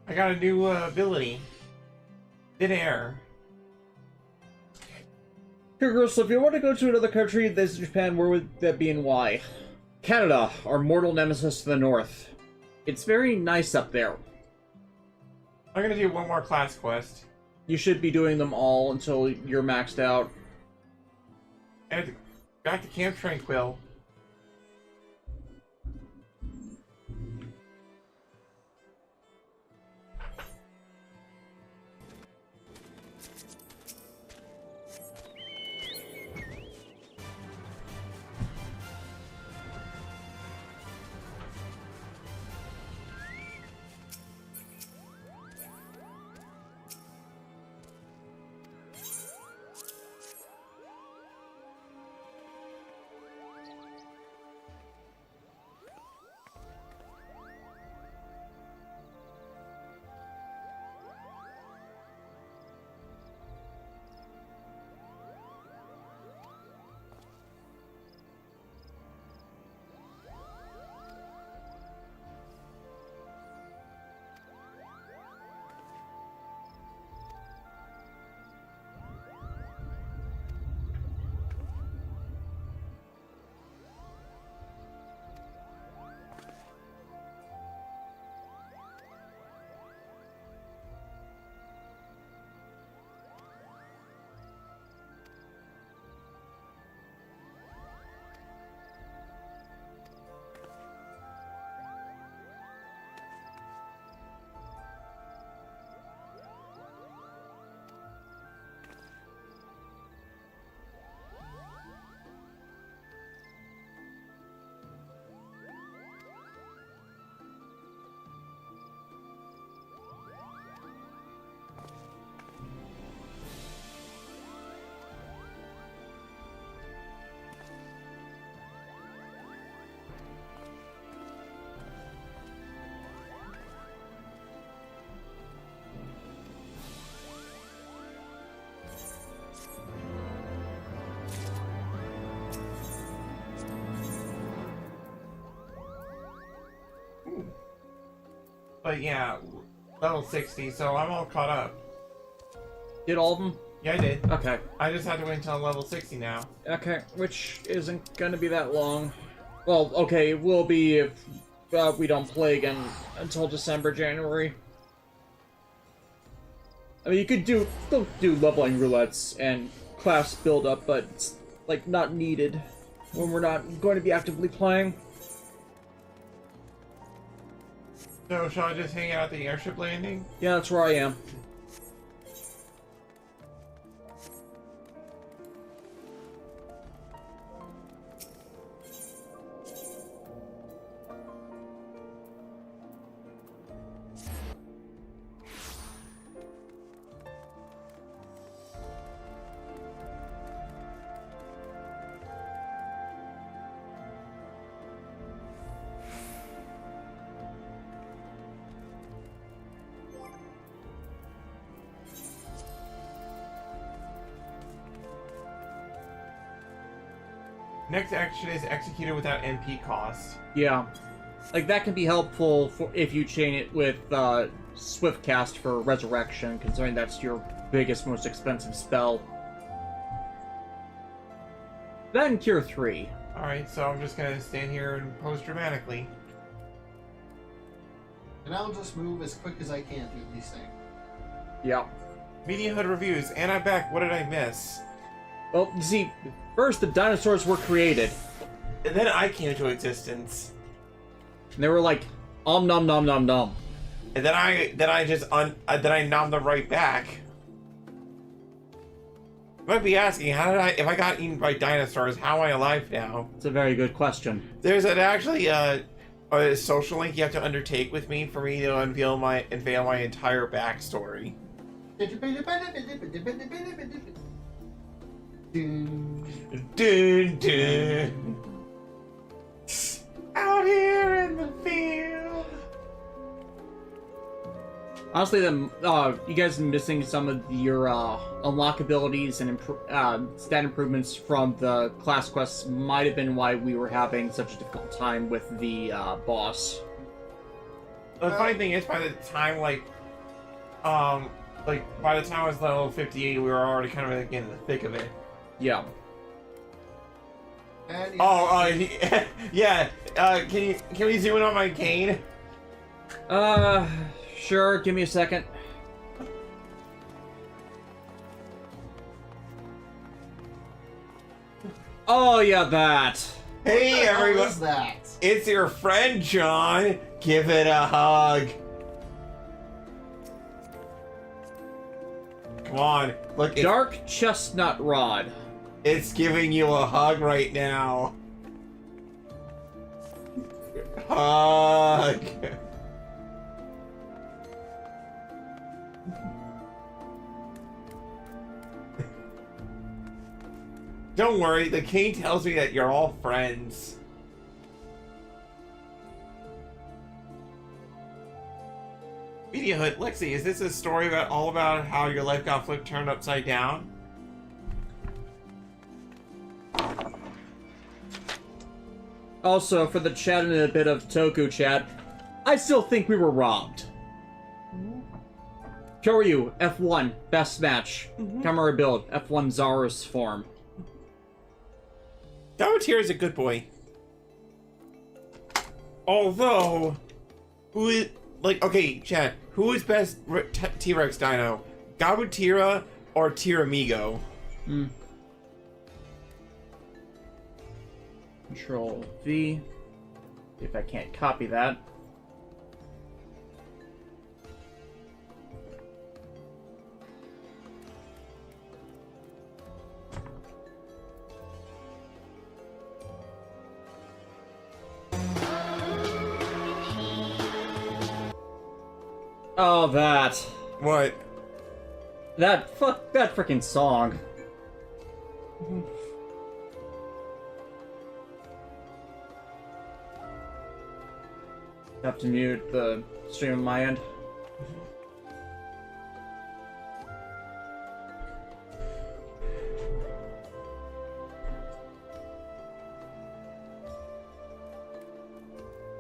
I got a new ability. Thin air. Here, girls, so if you want to go to another country that's Japan, where would that be and why? Canada, our mortal nemesis to the north. It's very nice up there. I'm gonna do one more class quest. You should be doing them all until you're maxed out. And back to Camp Tranquil. But yeah, level 60, so I'm all caught up. Did all of them? Yeah, I did. Okay. I just have to wait until level 60 now. Okay, which isn't gonna be that long. Well, okay, it will be if we don't play again until December, January. I mean, you could still do leveling roulettes and class build-up, but it's, like, not needed when we're not going to be actively playing. So, shall I just hang out at the airship landing? Yeah, that's where I am. Next action is executed without MP cost. Yeah. Like, that can be helpful if you chain it with Swift Cast for Resurrection, considering that's your biggest, most expensive spell. Then Cure 3. Alright, so I'm just gonna stand here and pose dramatically. And I'll just move as quick as I can through these things. Yeah. Media Hood reviews, and I'm back. What did I miss? Well, you see, first the dinosaurs were created. And then I came into existence. And they were like, nom nom nom nom. And then I nommed them right back. You might be asking, if I got eaten by dinosaurs, how am I alive now? It's a very good question. There's actually a social link you have to undertake with me for me to unveil my entire backstory. Dun, dun. Out here in the field. Honestly, you guys missing some of your unlock abilities and stat improvements from the class quests might have been why we were having such a difficult time with the boss. The funny thing is, by the time by the time I was level 58, we were already kind of in the thick of it. Yeah. Yeah. Can we zoom in on my cane? Sure. Give me a second. Oh yeah, that. Hey everyone. What is that? It's your friend John. Give it a hug. Come on, look. Dark chestnut rod. It's giving you a hug right now. Hug. Don't worry, the cane tells me that you're all friends. Media Hood, Lexi, is this a story all about how your life got turned upside down? Also, for the chat and a bit of Toku chat, I still think we were robbed. Kyoryu, F1, best match. Camera build, F1 Zara's form. Gawatira is a good boy. Although, okay, chat, who is best T-Rex dino? Gawatira or Tiramigo? Control V. See if I can't copy that. Oh, that. What? That freaking song. Have to mute the stream on my end.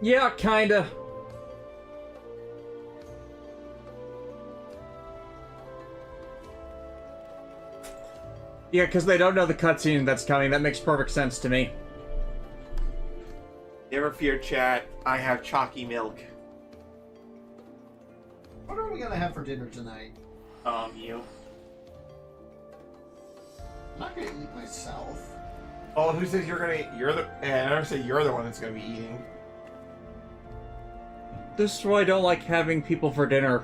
Yeah, kinda. Yeah, because they don't know the cutscene that's coming. That makes perfect sense to me. Never fear, chat. I have chalky milk. What are we gonna have for dinner tonight? You. I'm not gonna eat myself. Oh, who says you're gonna? You're the. I never say you're the one that's gonna be eating. This is why I don't like having people for dinner.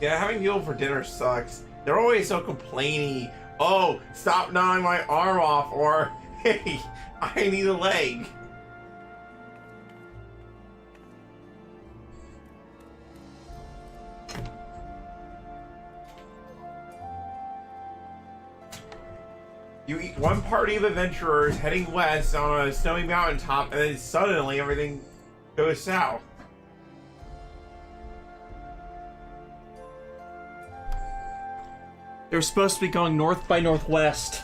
Yeah, having people for dinner sucks. They're always so complainy. Oh, stop gnawing my arm off, or hey, I need a leg. You eat one party of adventurers heading west on a snowy mountaintop, and then suddenly everything goes south. They're supposed to be going north by northwest.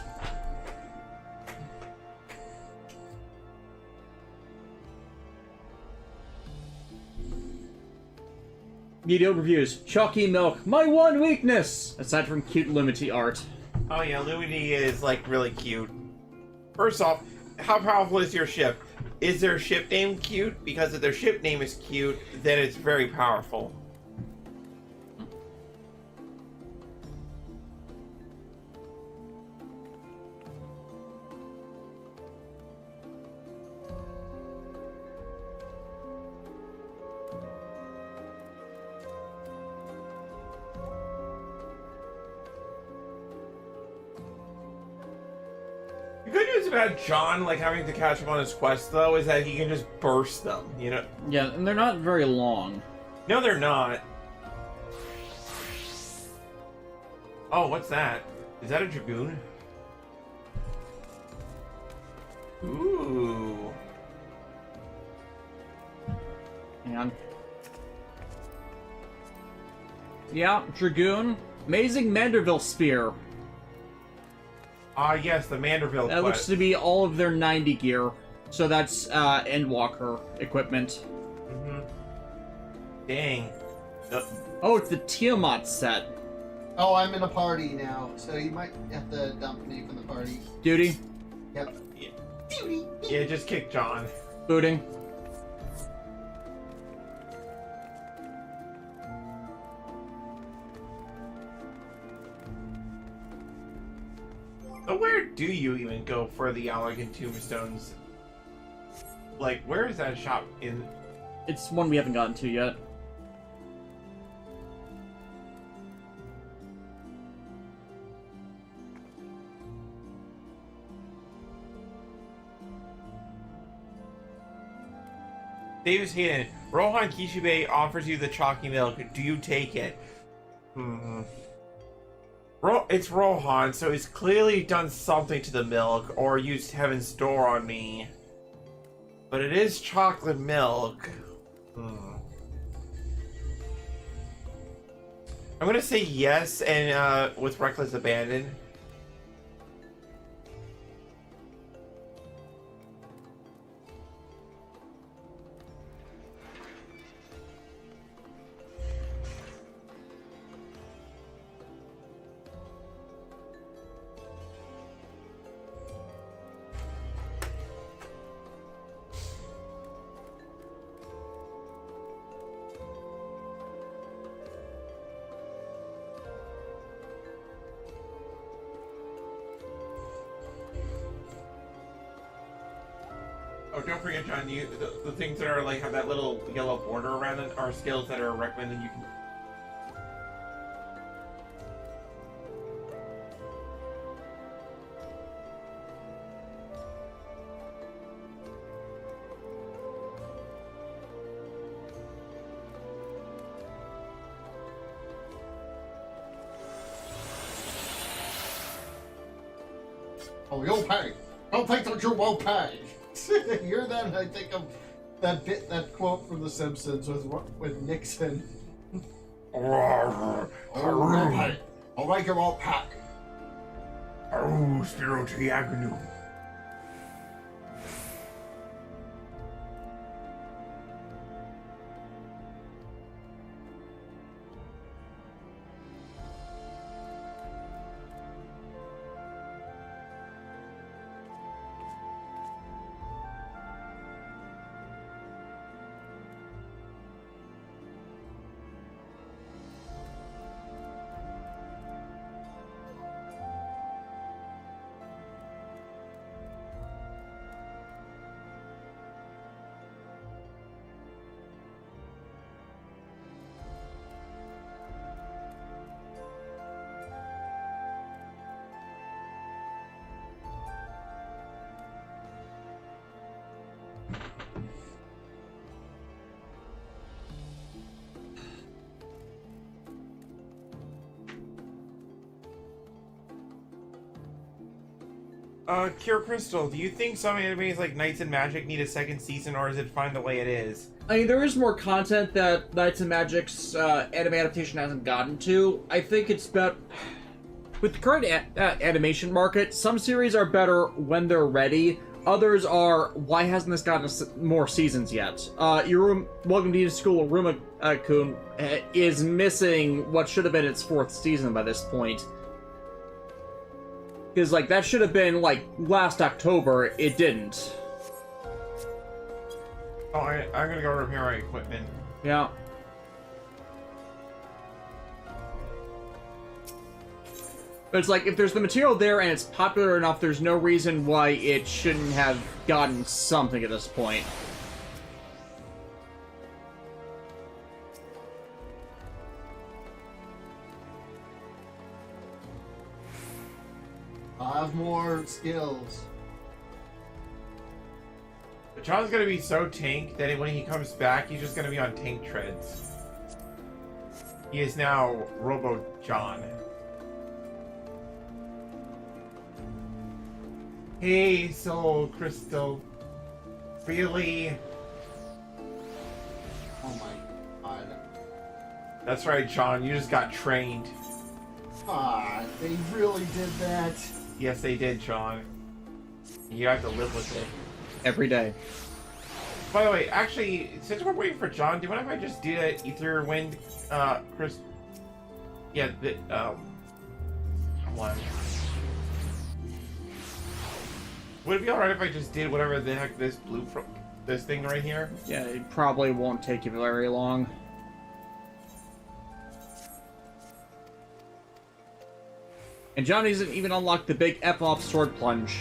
Video reviews. Chalky milk. My one weakness! Aside from cute Lumity art. Oh yeah, Lumity is like really cute. First off, how powerful is your ship? Is their ship name cute? Because if their ship name is cute, then it's very powerful. The good news about John, like, having to catch him on his quest, though, is that he can just burst them, you know? Yeah, and they're not very long. No, they're not. Oh, what's that? Is that a Dragoon? Ooh. Hang on. Yeah, Dragoon. Amazing Manderville Spear. Ah, yes, the Manderville That looks to be all of their 90 gear. So that's Endwalker equipment. Mm-hmm. Dang. Oh, it's the Tiamat set. Oh, I'm in a party now, so you might have to dump me from the party. Duty. Yep. Yeah. Duty. Yeah, just kick John. Booting. So where do you even go for the Allergan tombstones? Like, where is that shop in? It's one we haven't gotten to yet. Davis Hayden, Rohan Kishibe offers you the chalky milk. Do you take it? It's Rohan, so he's clearly done something to the milk or used Heaven's Door on me. But it is chocolate milk. I'm gonna say yes, and with reckless abandon. Oh, don't forget, John, the things that are like have that little yellow border around them are skills that are recommended you can. Oh, you'll pay. Don't think that you won't pay. Hear that? I think of that quote from The Simpsons with Nixon. Oh, you'll pay. I'll make you all pay. Oh, Spiro Triagonu. Cure Crystal, do you think some animes like Knights and Magic need a second season, or is it fine the way it is? I mean, there is more content that Knights and Magic's anime adaptation hasn't gotten to. I think it's about... With the current animation market, some series are better when they're ready. Others are, why hasn't this gotten more seasons yet? Your Welcome to School, Ruma-kun, is missing what should have been its 4th season by this point. Because, like, that should have been, like, last October. It didn't. Oh, I'm gonna go repair my equipment. Yeah. But it's like, if there's the material there and it's popular enough, there's no reason why it shouldn't have gotten something at this point. I'll have more skills. But John's gonna be so tank that when he comes back, he's just gonna be on tank treads. He is now Robo John. Hey, Soul Crystal. Really? Oh my god. That's right, John. You just got trained. Ah, they really did that. Yes, they did, John. You have to live with it. Every day. By the way, actually, since we're waiting for John, do you mind if I just do that Ether Wind, Chris? Yeah, hold on. Would it be alright if I just did whatever the heck this this thing right here? Yeah, it probably won't take you very long. And John hasn't even unlocked the big F-off sword plunge.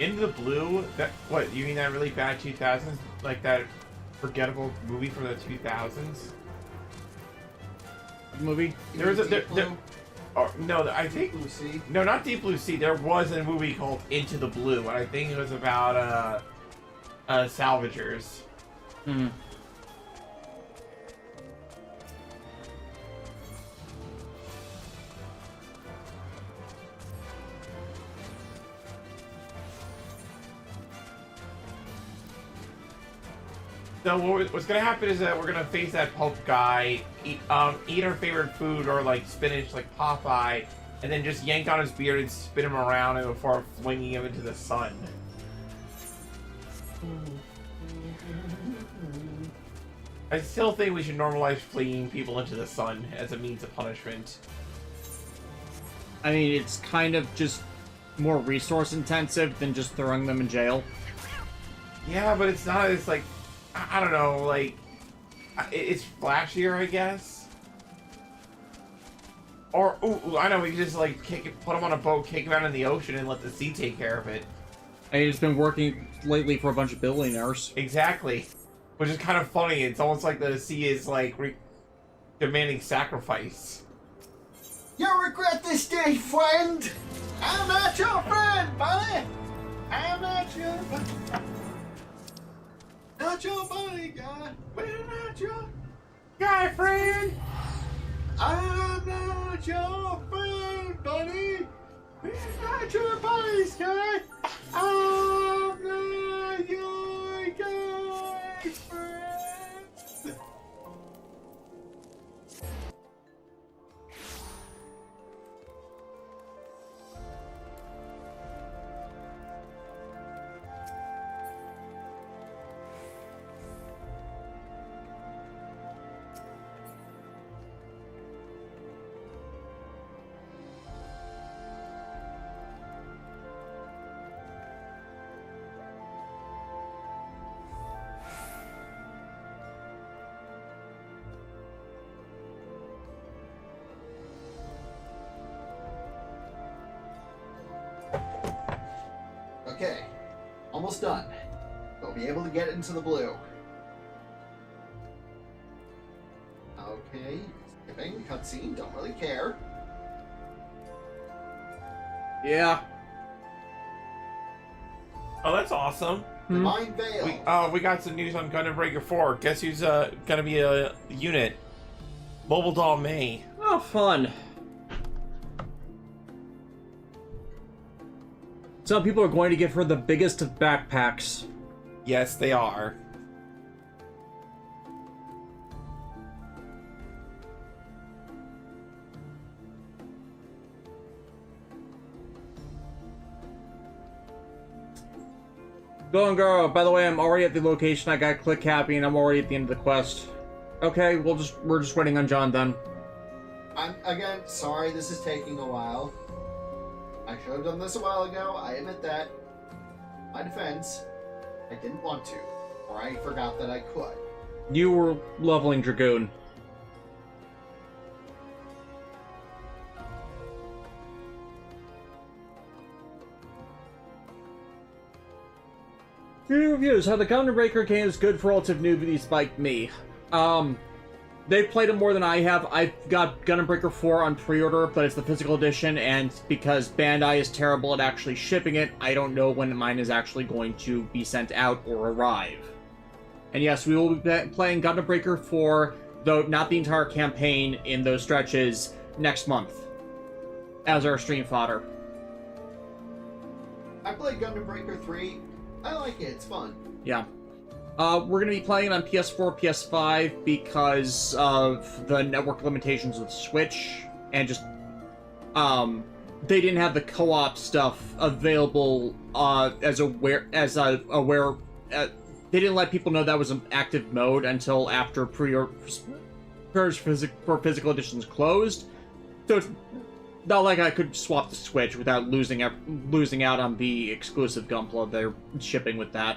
Into the Blue? That what? You mean that really bad 2000s? Like that forgettable movie from the 2000s? Movie? There was oh, no, I think Blue Sea? No, not Deep Blue Sea. There was a movie called Into the Blue, and I think it was about salvagers. Hmm. So what's gonna happen is that we're gonna face that pulp guy, eat our favorite food or like spinach, like Popeye, and then just yank on his beard and spin him around before flinging him into the sun. I still think we should normalize flinging people into the sun as a means of punishment. I mean, it's kind of just more resource intensive than just throwing them in jail. Yeah, but it's not as like, I don't know, like, it's flashier, I guess. Or, ooh, I know, we can just like put him on a boat, kick him out in the ocean, and let the sea take care of it. And it's been working lately for a bunch of billionaires. Exactly. Which is kind of funny. It's almost like the sea is like demanding sacrifice. You'll regret this day, friend! I'm not your friend, buddy! I'm not your buddy. Not your buddy, guy. We're not your guy, friend! I'm not your friend, buddy! We're not your buddies, guy! I'm not your guy, friend! Okay. Almost done. We'll be able to get into the blue. Okay. Skipping. Cutscene. Don't really care. Yeah. Oh, that's awesome. Divine Veil. We got some news on Gundam Breaker 4. Guess who's gonna be a unit? Mobile Doll May. Oh, fun. Some people are going to give her the biggest of backpacks. Yes, they are. Going girl, by the way, I'm already at the location. I got click happy and I'm already at the end of the quest. Okay, we're just waiting on John then. I'm again sorry this is taking a while. I should have done this a while ago, I admit that. My defense, I didn't want to, or I forgot that I could. You were leveling Dragoon. New reviews. How the Gundam Breaker game is good for relative newbies like me. They've played it more than I have. I've got Gundam Breaker 4 on pre-order, but it's the physical edition, and because Bandai is terrible at actually shipping it, I don't know when mine is actually going to be sent out or arrive. And yes, we will be playing Gundam Breaker 4, though not the entire campaign in those stretches, next month, as our stream fodder. I played Gundam Breaker 3. I like it, it's fun. Yeah. We're going to be playing it on PS4, PS5 because of the network limitations with Switch, and just, they didn't have the co-op stuff available, they didn't let people know that was an active mode until after pre-orders for physical editions closed. So it's not like I could swap the Switch without losing out on the exclusive Gunpla they're shipping with that.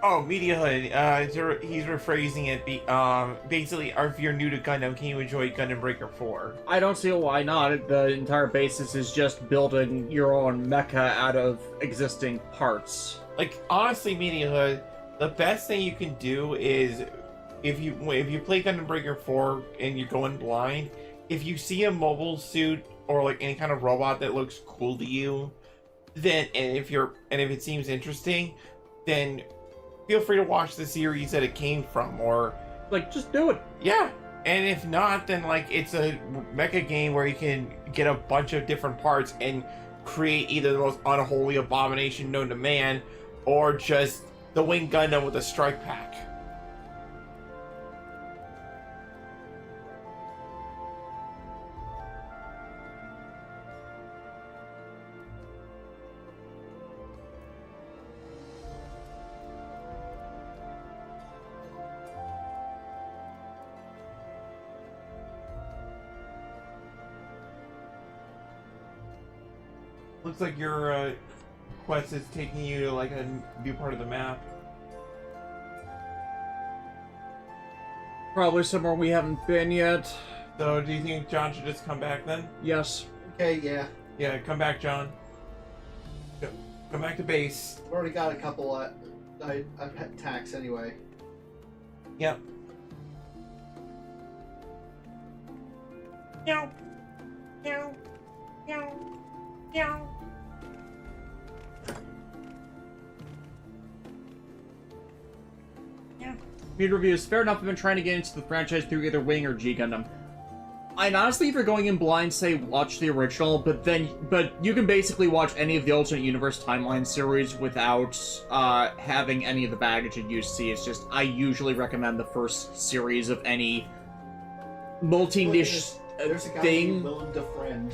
Oh, Media Hood, he's rephrasing it, basically, if you're new to Gundam, can you enjoy Gundam Breaker 4? I don't see why not. The entire basis is just building your own mecha out of existing parts. Like, honestly, Media Hood, the best thing you can do is, if you play Gundam Breaker 4 and you're going blind, if you see a mobile suit or like any kind of robot that looks cool to you, then, and if it seems interesting, then feel free to watch the series that it came from, or like just do it. Yeah, and if not, then like it's a mecha game where you can get a bunch of different parts and create either the most unholy abomination known to man, or just the Wing Gundam with a strike pack. Looks like your quest is taking you to like a new part of the map. Probably somewhere we haven't been yet. So, do you think John should just come back then? Yes. Okay, yeah. Yeah, come back, John. Come back to base. I've already got a couple, I tax anyway. Yep. Meow. Meow. Meow. Meow. Read reviews. Fair enough, I've been trying to get into the franchise through either Wing or G Gundam. And honestly, if you're going in blind, say watch the original, but you can basically watch any of the alternate universe timeline series without having any of the baggage that you see. It's just I usually recommend the first series of any multi-niche There's a guy thing. named Willem Defriend.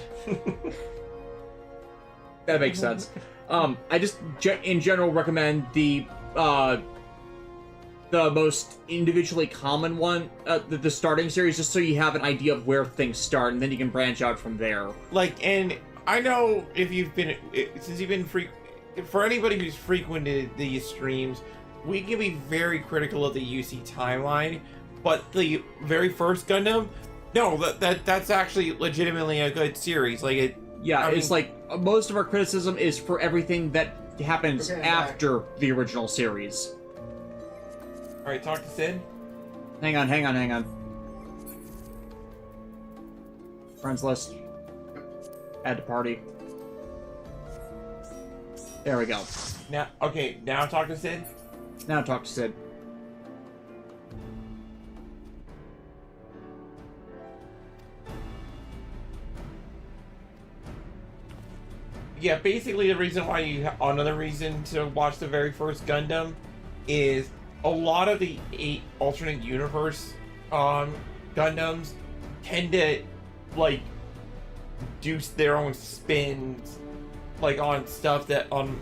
That makes sense. I just in general recommend the most individually common one, the starting series, just so you have an idea of where things start, and then you can branch out from there. Like, and I know if you've been, since you've been for anybody who's frequented these streams, we can be very critical of the UC timeline, but the very first Gundam, no, that's actually legitimately a good series. Like it, yeah, I it's mean, like most of our criticism is for everything that happens after the original series. Alright, talk to Sid. Hang on. Friends list. Add to party. There we go. Now, okay, now talk to Sid. Now talk to Sid. Yeah, basically the reason why another reason to watch the very first Gundam is a lot of the 8 alternate universe Gundams tend to like do their own spins like on stuff that on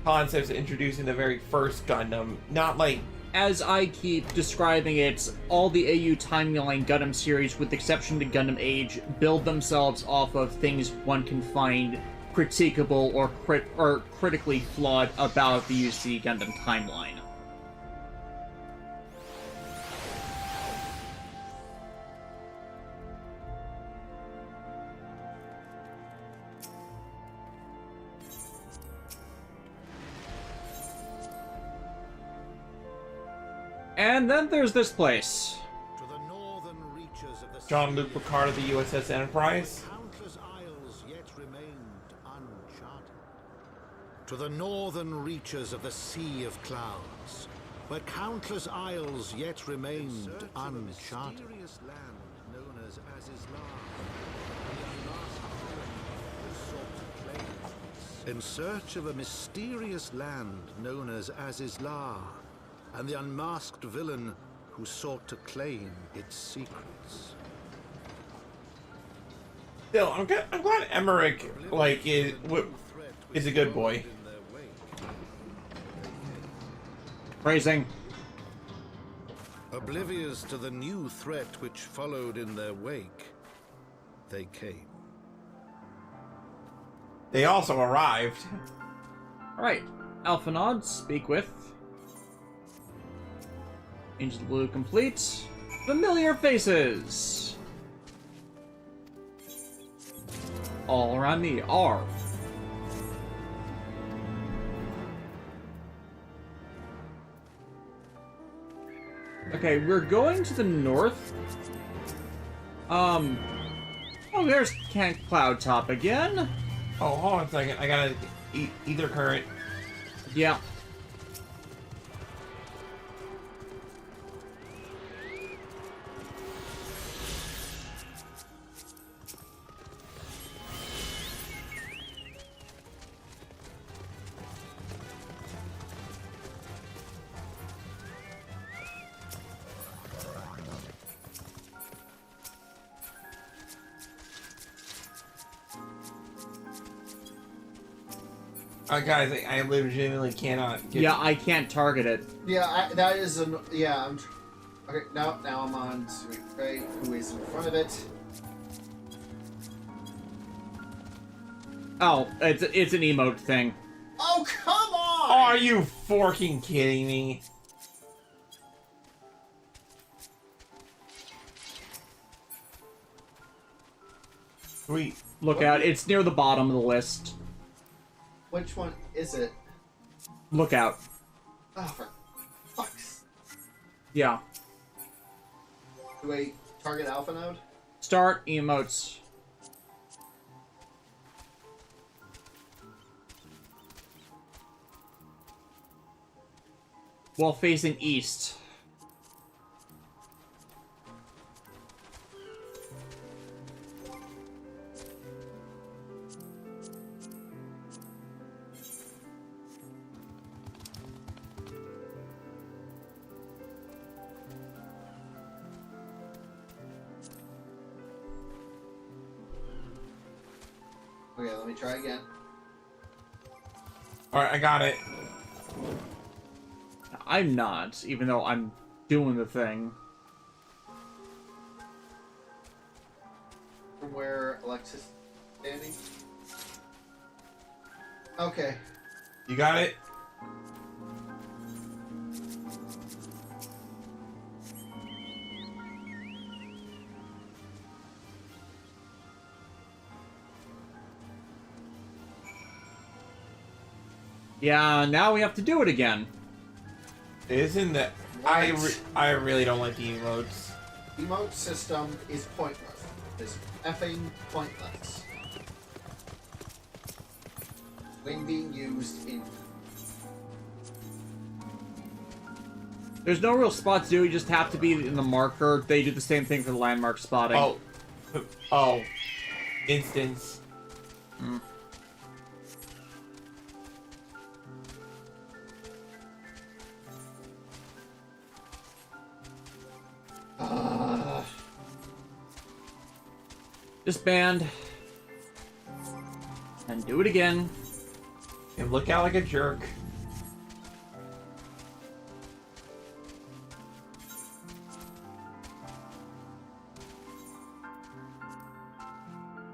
concepts introduced in the very first Gundam, not like as I keep describing it, all the AU Timeline Gundam series, with the exception to Gundam Age, build themselves off of things one can find critiquable or critically flawed about the UC Gundam timeline. And then there's this place. To the northern reaches of the Jean-Luc Picard of the USS Enterprise. Countless isles yet remained uncharted. To the northern reaches of the Sea of Clouds, where countless isles yet remained uncharted. In search of a mysterious land known as Azizlar, and the unmasked villain who sought to claim its secrets. Still, I'm glad Emmerich like is a good boy. Phrasing. Oblivious to the new threat which followed in their wake, they came. They also arrived. Alright. Alphanod, speak with. Angel Blue complete. Familiar faces. All around me are. Okay, we're going to the north. Oh, there's Camp Cloud Top again. Oh, hold on a second. I gotta either current. Yeah. Guys, I legitimately cannot get... Yeah, I can't target it. Yeah, that is an... Yeah, I'm... Okay, now I'm on Sweet Ray, who is in front of it. Oh, it's an emote thing. Oh, come on! Are you forking kidding me? Sweet. Look out, it's near the bottom of the list. Which one is it? Look out. Oh, for fuck's... Yeah. Do I target Alpha Node? Start emotes. While facing east. Okay, let me try again. Alright, I got it. I'm not, even though I'm doing the thing. From where Alexis is standing. Okay. You got it? Yeah, now we have to do it again. Isn't that... I really don't like the emotes. Emote system is pointless. It's effing pointless. When being used in... There's no real spot to do, you just have to be in the marker. They do the same thing for the landmark spotting. Oh. Oh. Instance. Hmm. Disband. And do it again. And look out like a jerk.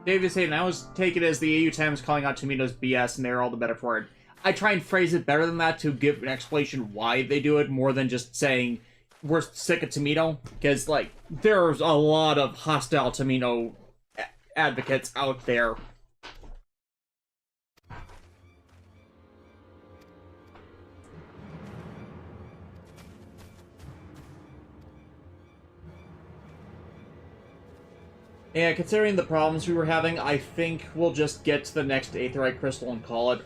David saying, I always take it as the AU Times calling out Tomato's BS and they're all the better for it. I try and phrase it better than that to give an explanation why they do it, more than just saying we're sick of Tomato. Because, like, there's a lot of hostile Tomato advocates out there. Yeah, considering the problems we were having, I think we'll just get to the next Aetheryte Crystal and call it.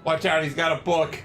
Watch out, he's got a book.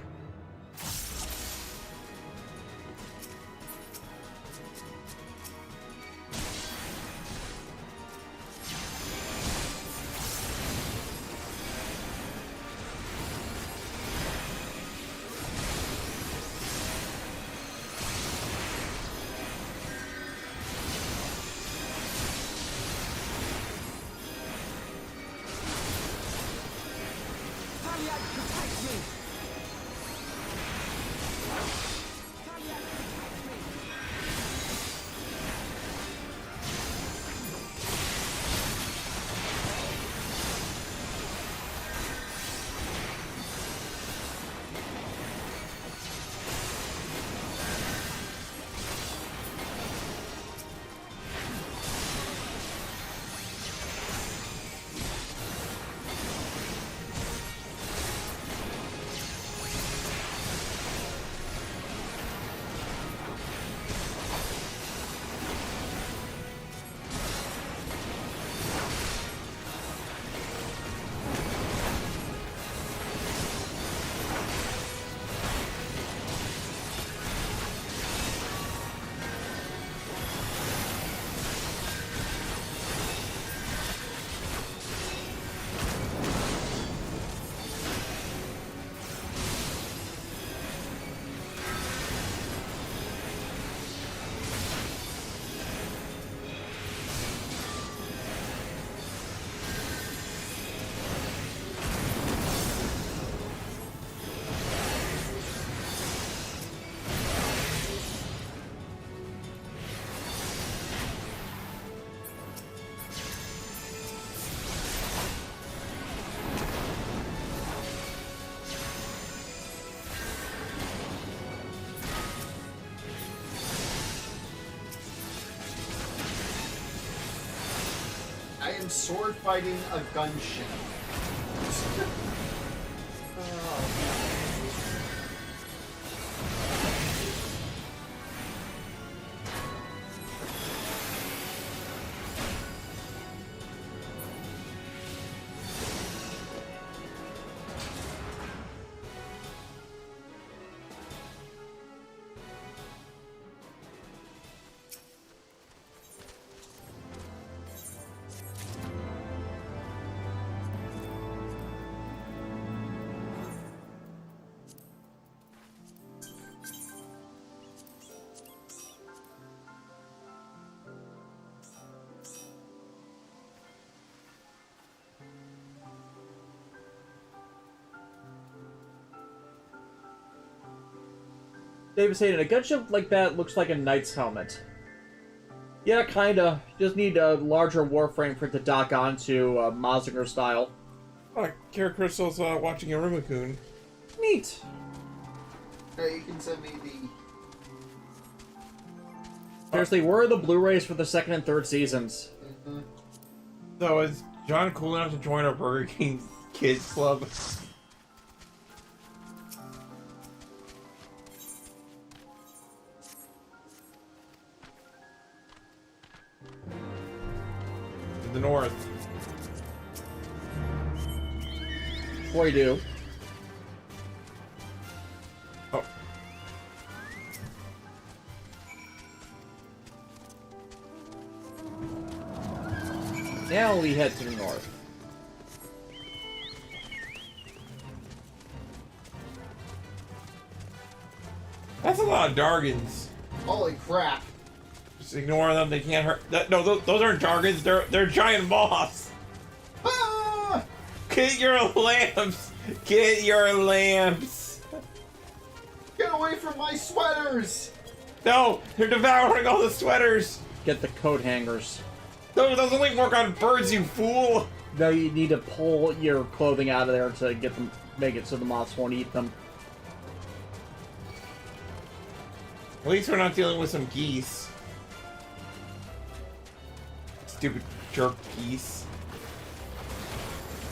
sword fighting a gunship. David saying a gunship like that looks like a knight's helmet. Yeah, kinda. Just need a larger warframe for it to dock onto Mazinger style. Oh, Kara Crystal's watching Arumakun. Neat. Hey, you can send me the... Seriously, where are the Blu-rays for the second and third seasons? Mm-hmm. So is John cool enough to join our Burger King Kids Club? To the north. Before you do. Oh. Now we head to the north. That's a lot of Dargans. Holy crap. Just ignore them, they can't hurt. No, those aren't Dargans, they're giant moths. Ah! Get your lamps! Get your lamps! Get away from my sweaters! No! They're devouring all the sweaters! Get the coat hangers. No, those only work on birds, you fool! No, you need to pull your clothing out of there to get them, make it so the moths won't eat them. At least we're not dealing with some geese. Stupid jerk geese.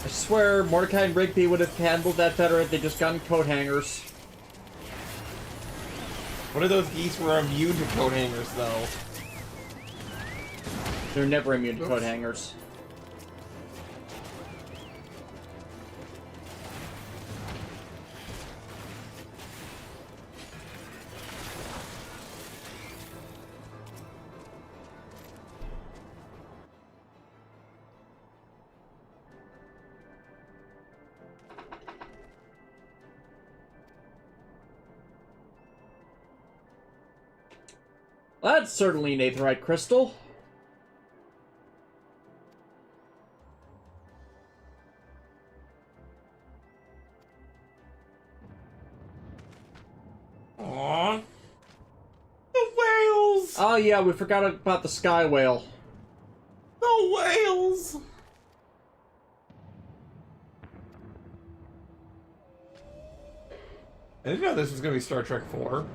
I swear, Mordecai and Rigby would have handled that better if they just gotten coat hangers. What if those geese were immune to coat hangers, though? They're never immune to coat hangers. That's certainly an aetherite crystal. Aww. The whales! Oh yeah, we forgot about the sky whale. The whales! I didn't know this was going to be Star Trek 4.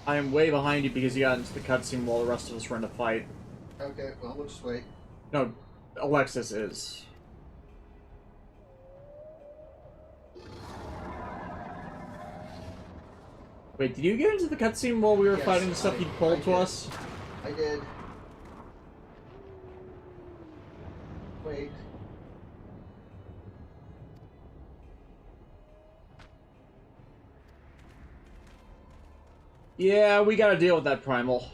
I am way behind you because you got into the cutscene while the rest of us were in a fight. Okay, well, we'll just wait. No, Alexis is. Wait, did you get into the cutscene while we were fighting the stuff you pulled to us? I did. Wait. Yeah, we gotta deal with that primal.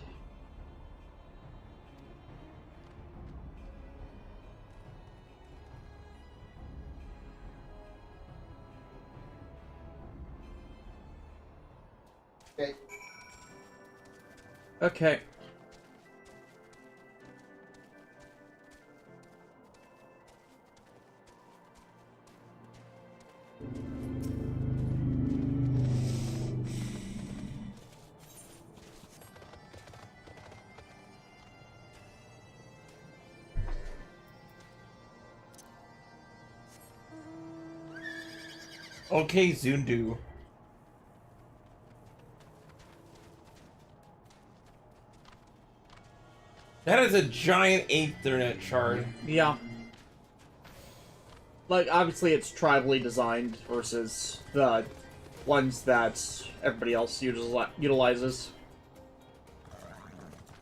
Okay. Okay. Okay, Zundu. That is a giant Ethernet shard. Yeah. Like, obviously it's tribally designed versus the ones that everybody else utilizes.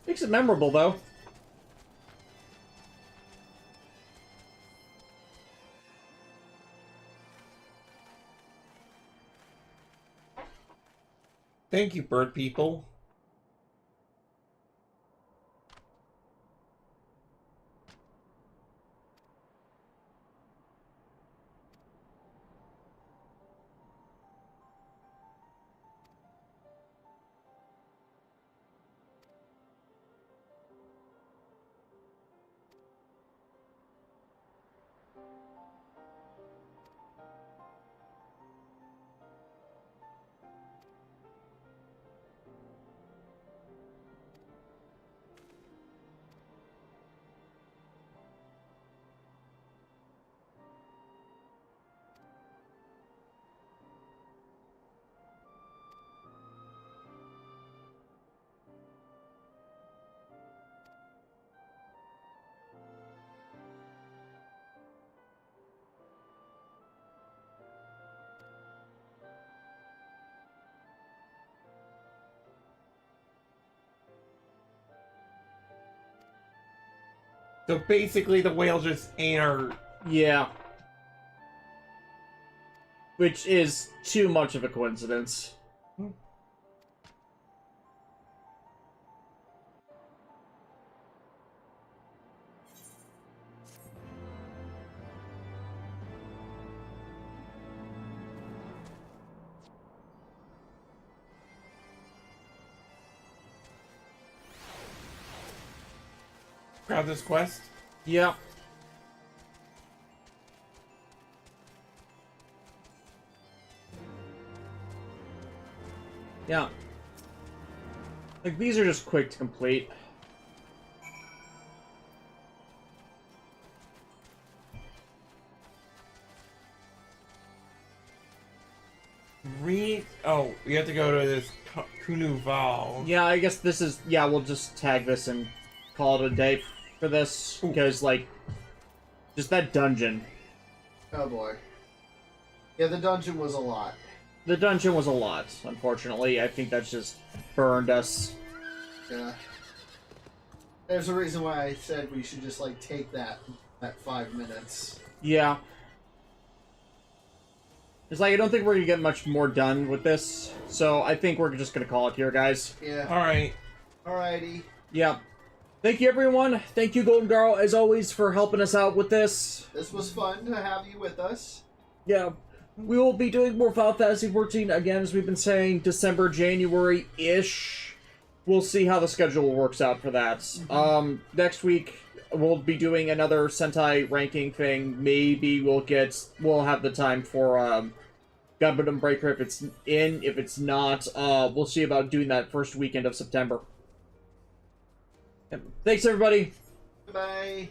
Makes it memorable, though. Thank you, bird people. So basically the whale just ain't our... Yeah. Which is too much of a coincidence. Grab this quest? Yeah. Yeah. Like, these are just quick to complete. Oh, we have to go to this Kunuval. Yeah, I guess this is... Yeah, we'll just tag this and call it a day for this. Because, like, just that dungeon. Oh boy. Yeah, the dungeon was a lot. The dungeon was a lot, unfortunately. I think that's just burned us. Yeah. There's a reason why I said we should just, like, take that 5 minutes. Yeah. It's like, I don't think we're gonna get much more done with this, so I think we're just gonna call it here, guys. Yeah. Alright. Alrighty. Yeah. Thank you, everyone. Thank you, Golden Girl, as always, for helping us out with this. This was fun to have you with us. Yeah. We will be doing more Final Fantasy 14, again, as we've been saying, December, January-ish. We'll see how the schedule works out for that. Mm-hmm. Next week, we'll be doing another Sentai ranking thing. Maybe we'll have the time for, Gundam Breaker if it's in. If it's not, we'll see about doing that first weekend of September. Thanks, everybody. Bye-bye.